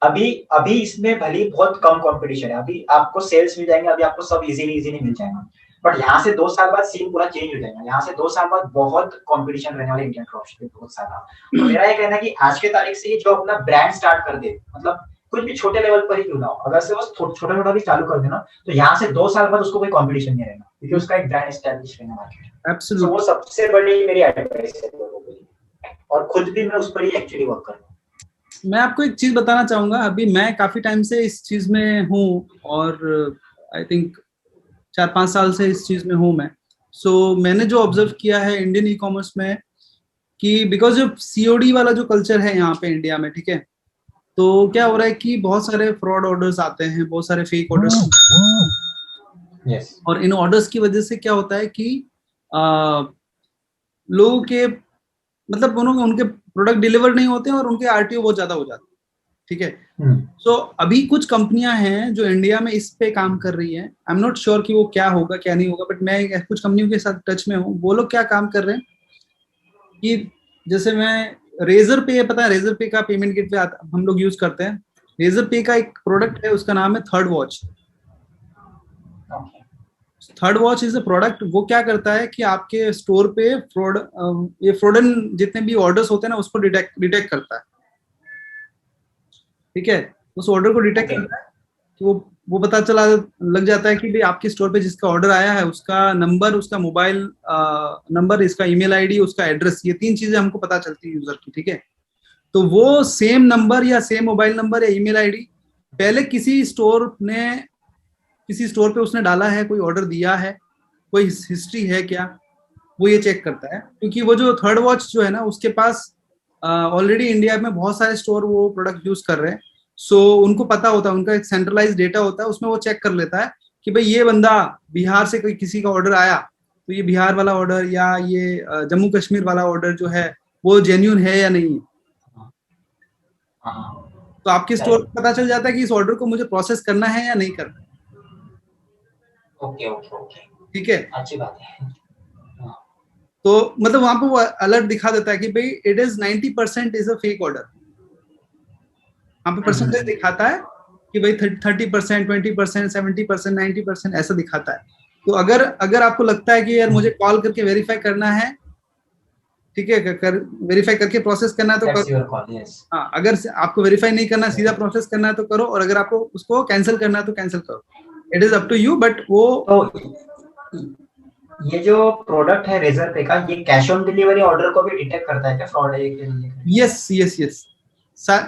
अभी अभी इसमें भले बहुत कम कंपटीशन है, अभी आपको सेल्स मिल जाएंगे, अभी आपको सब इजीली मिल जाएगा, बट यहाँ से 2 साल बाद सीन पूरा चेंज हो जाएगा, यहाँ से 2 साल बाद बहुत कंपटीशन रहने वाले इंडियन ड्रॉपशिपिंग बहुत सारा। तो मेरा ये कहना है कि आज के तारीख से ही जो अपना ब्रांड स्टार्ट कर दे, मतलब कुछ भी छोटे लेवल पर ही क्यों ना हो, अगर से वो छोटा छोटा भी चालू कर देना, तो यहाँ से 2 साल बाद उसको कोई कंपटीशन नहीं रहेगा, क्योंकि उसका एक ब्रांड एस्टैब्लिश रहेगा मार्केट। एब्सोल्युटली, वो सबसे बड़ी मेरी एडवाइस है लोगों के लिए, और खुद भी मैं उस पर ही एक्चुअली वर्क कर रहा हूँ। मैं आपको एक चीज बताना चाहूंगा, अभी मैं काफी टाइम से इस चीज में हूँ और आई थिंक 4-5 साल से इस चीज में हूँ मैं। मैंने जो ऑब्जर्व किया है इंडियन ई कॉमर्स में, कि बिकॉज जो सीओडी वाला जो कल्चर है यहाँ पे इंडिया में, ठीक है, तो क्या हो रहा है कि बहुत सारे फ्रॉड ऑर्डर्स आते हैं, बहुत सारे फेक ऑर्डर्स, और इन ऑर्डर्स की वजह से क्या होता है कि लोगों के मतलब उनके प्रोडक्ट डिलीवर नहीं होते हैं और उनके आरटीओ बहुत ज्यादा हो जाते हैं, ठीक है। अभी कुछ कंपनियां हैं जो इंडिया में इस पे काम कर रही हैं, आई एम नॉट श्योर कि वो क्या होगा क्या नहीं होगा, बट मैं कुछ कंपनियों के साथ टच में हूँ। वो लोग क्या काम कर रहे हैं कि जैसे मैं रेजर पे, पता है रेजर पे का पेमेंट गेटवे हम लोग यूज करते हैं, रेजर पे का एक प्रोडक्ट है, उसका नाम है third watch. Third watch is a product, वो क्या करता है कि आपके स्टोर पे ये फ्रॉडन जितने भी ऑर्डर्स होते हैं ना, उसको डिटेक्ट करता है, ठीक है। उस ऑर्डर को डिटेक्ट करता है कि वो पता चला लग जाता है कि भाई आपके स्टोर पे जिसका ऑर्डर आया है, उसका नंबर, उसका मोबाइल नंबर, इसका ईमेल आईडी, उसका एड्रेस, ये 3 चीजें हमको पता चलती है यूजर की, ठीक है। तो वो सेम नंबर या सेम मोबाइल नंबर या ईमेल आईडी पहले किसी स्टोर पे उसने डाला है, कोई ऑर्डर दिया है, कोई हिस्ट्री है क्या, वो ये चेक करता है। क्योंकि वो जो थर्ड वॉच जो है ना, उसके पास ऑलरेडी इंडिया में बहुत सारे स्टोर वो प्रोडक्ट यूज कर रहे हैं, उनको पता होता है, उनका एक सेंट्रलाइज डेटा होता है, उसमें वो चेक कर लेता है कि भाई ये बंदा बिहार से कोई किसी का ऑर्डर आया, तो ये बिहार वाला ऑर्डर या ये जम्मू कश्मीर वाला ऑर्डर जो है वो जेन्यून है या नहीं। तो आपके स्टोर को पता चल जाता है कि इस ऑर्डर को मुझे प्रोसेस करना है या नहीं करना। ओके ओके ओके, ठीक है, अच्छी बात है। तो मतलब वहां पे वो अलर्ट दिखा देता है कि भाई it is 90% is a fake order. वहां पे परसेंटेज दिखाता है कि भाई 30%, 20%, 70%, 90% ऐसा दिखाता है। तो अगर आपको लगता है कि यार मुझे कॉल करके वेरीफाई करना है, ठीक है, वेरीफाई करके प्रोसेस करना है तो करो। हाँ, अगर आपको वेरीफाई नहीं करना, सीधा प्रोसेस करना है तो करो, और अगर आपको उसको कैंसिल करना है तो कैंसिल करो, it is up to you. But वो ये जो प्रोडक्ट है रेजर पे का, ये कैश ऑन डिलीवरी ऑर्डर को भी डिटेक्ट करता है क्या, फ्रॉड है के लिए? यस यस यस,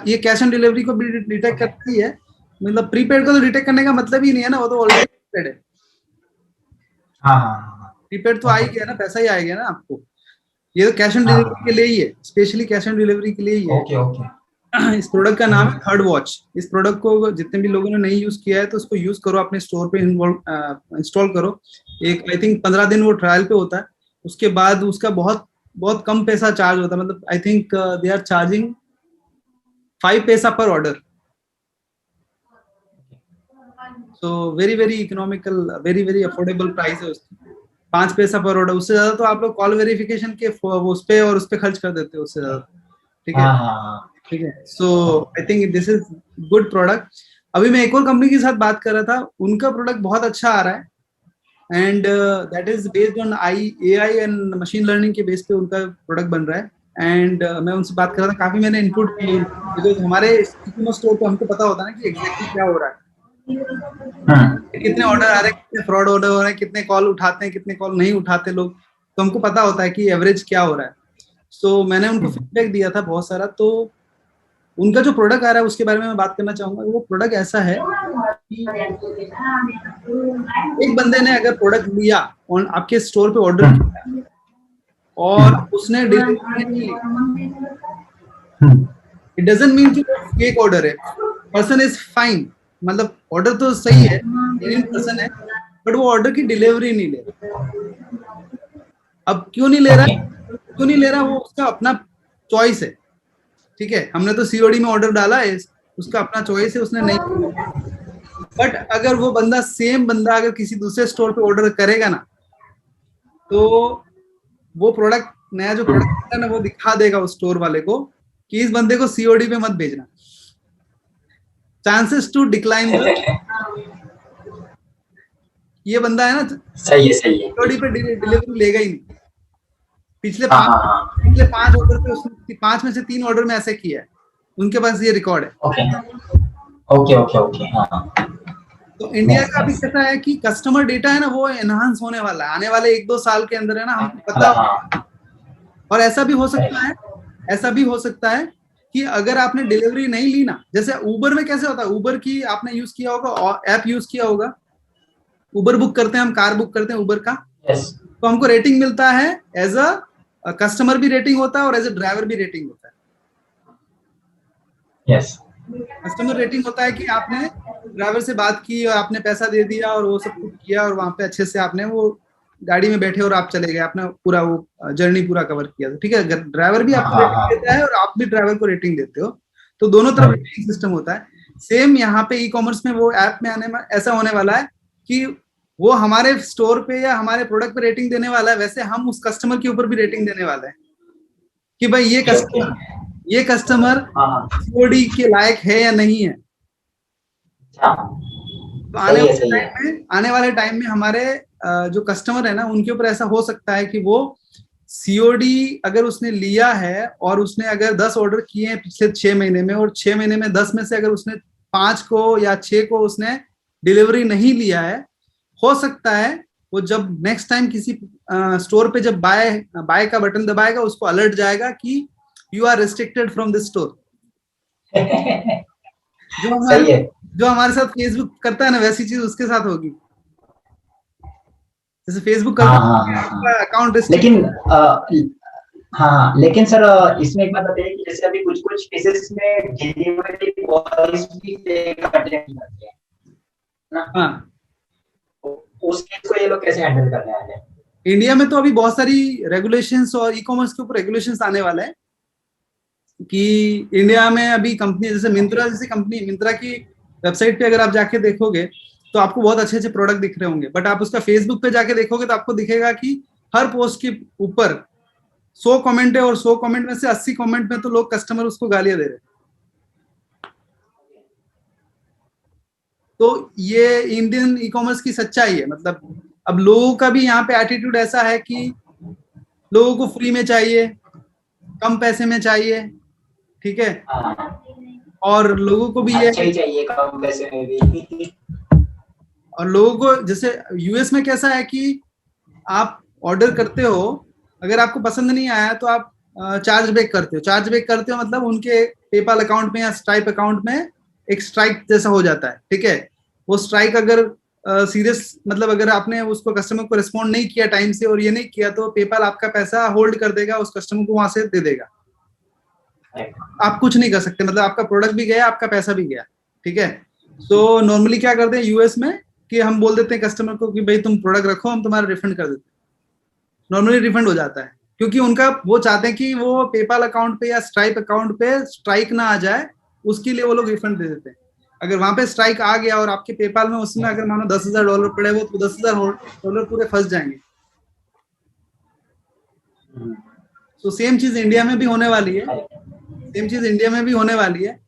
ये कैश ऑन डिलीवरी को भी डिटेक्ट करती है। मतलब प्रीपेड को तो डिटेक्ट करने का मतलब ही नहीं है ना, वो तो ऑलरेडी प्रीपेड है। हाँ, प्रीपेड तो आ ही गया ना, पैसा ही आएगा ना आपको। ये तो कैश ऑन डिलीवरी के लिए ही है, स्पेशली कैश ऑन डिलीवरी के लिए ही है। Okay okay. इस प्रोडक्ट का नाम है थर्ड वॉच। इस प्रोडक्ट को जितने भी लोगों ने नहीं यूज किया है तो उसको यूज करो, अपने स्टोर पे इंस्टॉल करो। एक आई थिंक 15 दिन वो ट्रायल पे होता है, उसके बाद उसका बहुत बहुत कम पैसा चार्ज होता है। मतलब I think they are charging 5 पैसा per order, so very very economical, very very affordable price है उसकी। 5 पैसा पर ऑर्डर, उससे ज्यादा तो आप लोग कॉल वेरिफिकेशन के उस पे खर्च कर देते हो उससे ज्यादा, ठीक है। ठीक है, so I think this is good product. अभी मैं एक और कंपनी के साथ बात कर रहा था, उनका प्रोडक्ट बहुत अच्छा आ रहा है and that is based on AI and machine learning के बेस पे उनका प्रोडक्ट बन रहा है। एंड मैं उनसे बात कर रहा था, काफी मैंने इनपुट किए, बिकॉज हमारे स्टोर पे हमको पता होता है ना कि एग्जैक्टली क्या हो रहा है, कितने ऑर्डर आ रहे हैं, कितने फ्रॉड ऑर्डर हो रहे हैं, कितने कॉल उठाते हैं, कितने कॉल नहीं उठाते लोग, तो हमको पता होता है कि एवरेज क्या हो रहा है। सो मैंने उनको फीडबैक दिया था बहुत सारा। तो उनका जो प्रोडक्ट आ रहा है उसके बारे में मैं बात करना चाहूंगा। वो प्रोडक्ट ऐसा है कि एक बंदे ने अगर प्रोडक्ट लिया और आपके स्टोर पे ऑर्डर किया और उसने डिलीवरी नहीं ली, इट डजंट मीन कि वो फेक ऑर्डर है। पर्सन इज फाइन, मतलब ऑर्डर तो सही है, पर्सन है, बट वो ऑर्डर की डिलीवरी नहीं ले रहा। अब क्यों नहीं ले रहा है, क्यों नहीं ले रहा, वो उसका अपना चॉइस है, ठीक है। हमने तो सीओडी में ऑर्डर डाला है, उसका अपना चॉइस है, उसने नहीं। बट अगर वो बंदा, सेम बंदा अगर किसी दूसरे स्टोर पे ऑर्डर करेगा ना, तो वो प्रोडक्ट, नया जो प्रोडक्ट है ना, वो दिखा देगा उस स्टोर वाले को कि इस बंदे को सीओडी पे मत भेजना, चांसेस टू डिक्लाइन द, ये बंदा है ना, सही है सीओडी पे डिलीवरी लेगा ही नहीं। पिछले 5 ऑर्डर पे उसने 5 में से 3 ऑर्डर में ऐसे किया है, उनके पास ये रिकॉर्ड है। ओके। हाँ। तो इंडिया का अभी कैसा है कि कस्टमर डेटा है ना, वो एनहांस होने वाला है आने वाले 1-2 साल के अंदर, है ना, हमको पता। और ऐसा भी हो सकता है कि अगर आपने डिलीवरी नहीं ली ना, जैसे उबर में कैसे होता है, उबर की आपने यूज किया होगा, ऐप यूज किया होगा, उबर बुक करते हैं हम, कार बुक करते हैं उबर का, तो हमको रेटिंग मिलता है, एज अ कस्टमर भी रेटिंग होता है और एज अ ड्राइवर भी रेटिंग होता है। कस्टमर रेटिंग होता है कि आपने ड्राइवर से बात की और आपने पैसा दे दिया और वो सब कुछ किया और वहां पे अच्छे से आपने वो गाड़ी में बैठे और आप चले गए, आपने पूरा वो जर्नी पूरा कवर किया, तो ठीक है। ड्राइवर भी आपको रेटिंग देता है और आप भी ड्राइवर को रेटिंग देते हो, तो दोनों तरफ रेटिंग सिस्टम होता है। सेम यहाँ पे ई कॉमर्स में वो ऐप में आने में ऐसा होने वाला है कि वो हमारे स्टोर पे या हमारे प्रोडक्ट पे रेटिंग देने वाला है, वैसे हम उस कस्टमर के ऊपर भी रेटिंग देने वाले हैं कि भाई ये कस्टमर सीओडी के लायक है या नहीं है। तो आने वाले टाइम में हमारे जो कस्टमर है ना, उनके ऊपर ऐसा हो सकता है कि वो सीओडी अगर उसने लिया है और उसने अगर 10 ऑर्डर किए हैं पिछले 6 महीने में, और 6 महीने में 10 में से अगर उसने 5 को या 6 को उसने डिलीवरी नहीं लिया है, हो सकता है वो जब नेक्स्ट टाइम किसी स्टोर पे जब बाय का बटन दबाएगा, उसको अलर्ट जाएगा कि you are restricted from this store. जो हमारे साथ फेसबुक करता है ना, वैसी चीज उसके साथ होगी, जैसे फेसबुक करता है अकाउंट लेकिन लेकिन सर इसमें एक बात बताइए कि जैसे अभी कुछ केसेस में डिलीवरी बॉयज भी करते हैं ना, हाँ, उस केस को ये लोग कैसे हैंडल करने वाले हैं? इंडिया में तो अभी बहुत सारी रेगुलेशंस और ई कॉमर्स के ऊपर रेगुलेशंस आने वाले हैं कि इंडिया में अभी कंपनी जैसे मिंत्रा जैसी कंपनी, मिंत्रा की वेबसाइट पे अगर आप जाके देखोगे तो आपको बहुत अच्छे अच्छे प्रोडक्ट दिख रहे होंगे, बट आप उसका फेसबुक पे जाके देखोगे तो आपको दिखेगा कि हर पोस्ट के ऊपर 100 कमेंट है और 100 कमेंट में से 80 कमेंट में तो लोग कस्टमर उसको गालियां दे रहे हैं। तो ये इंडियन ई कॉमर्स की सच्चाई है। मतलब अब लोगों का भी यहाँ पे एटीट्यूड ऐसा है कि लोगों को फ्री में चाहिए, कम पैसे में चाहिए, ठीक है, और लोगों को भी ये चाहिए कम पैसे में भी। और लोगों को, जैसे यूएस में कैसा है कि आप ऑर्डर करते हो, अगर आपको पसंद नहीं आया तो आप चार्ज बैक करते हो, मतलब उनके पेपाल अकाउंट में या स्ट्राइप अकाउंट में एक स्ट्राइक जैसा हो जाता है, ठीक है। वो स्ट्राइक अगर सीरियस, मतलब अगर आपने उसको कस्टमर को रिस्पॉन्ड नहीं किया टाइम से और ये नहीं किया, तो पेपाल आपका पैसा होल्ड कर देगा, उस कस्टमर को वहां से दे देगा, आप कुछ नहीं कर सकते, मतलब आपका प्रोडक्ट भी गया, आपका पैसा भी गया, ठीक है। तो नॉर्मली क्या करते हैं यूएस में कि हम बोल देते हैं कस्टमर को कि भाई तुम प्रोडक्ट रखो, हम तुम्हारा रिफंड कर देते हैं, नॉर्मली रिफंड हो जाता है, क्योंकि उनका वो चाहते हैं कि वो पेपाल अकाउंट पे या स्ट्राइप अकाउंट पे स्ट्राइक ना आ जाए, उसके लिए वो लोग रिफंड दे देते हैं। अगर वहां पे स्ट्राइक आ गया और आपके पेपाल में उसमें अगर मानो $10,000 पड़े वो, तो $10,000 पूरे फंस जाएंगे। तो सेम चीज इंडिया में भी होने वाली है,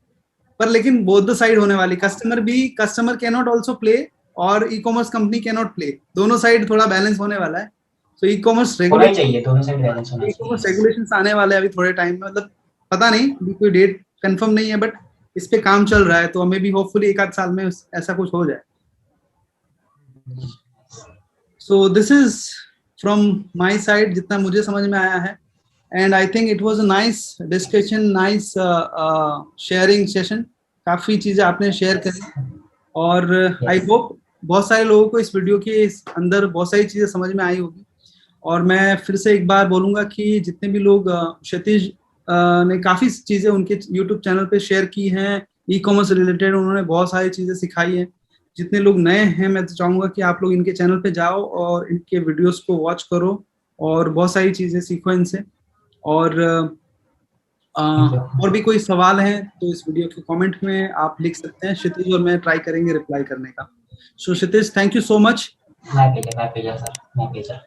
पर लेकिन बोथ द साइड होने वाली, customer can not also play और e commerce company can not play, दोनों साइड थोड़ा बैलेंस होने वाला है। तो ई कॉमर्स रेगुलेशंस आने वाले हैं अभी थोड़े टाइम में, मतलब पता नहीं, कोई डेट कंफर्म नहीं है, बट इस पे काम चल रहा है, तो हमें भी होपफुली 1 आध साल में ऐसा कुछ हो जाए। So this is from my side, जितना मुझे समझ में आया है। and I think it was a nice discussion, nice sharing session. काफी चीजें आपने शेयर करी और आई होप बहुत सारे लोगों को इस वीडियो के अंदर बहुत सारी चीजें समझ में आई होगी। और मैं फिर से एक बार बोलूंगा कि जितने भी लोग क्षितिज ने काफी चीजें उनके यूट्यूब चैनल पे शेयर की हैं ई कॉमर्स रिलेटेड, उन्होंने बहुत सारी चीजें सिखाई हैं। जितने लोग नए हैं मैं तो चाहूंगा कि आप लोग इनके चैनल पे जाओ और इनके वीडियोस को वॉच करो और बहुत सारी चीजें सीखो इनसे। और और भी कोई सवाल है तो इस वीडियो के कमेंट में आप लिख सकते हैं, क्षितिज और मैं ट्राई करेंगे रिप्लाई करने का। सो क्षितिज, थैंक यू सो मच। मैं भेजा सर, मैं भेजा।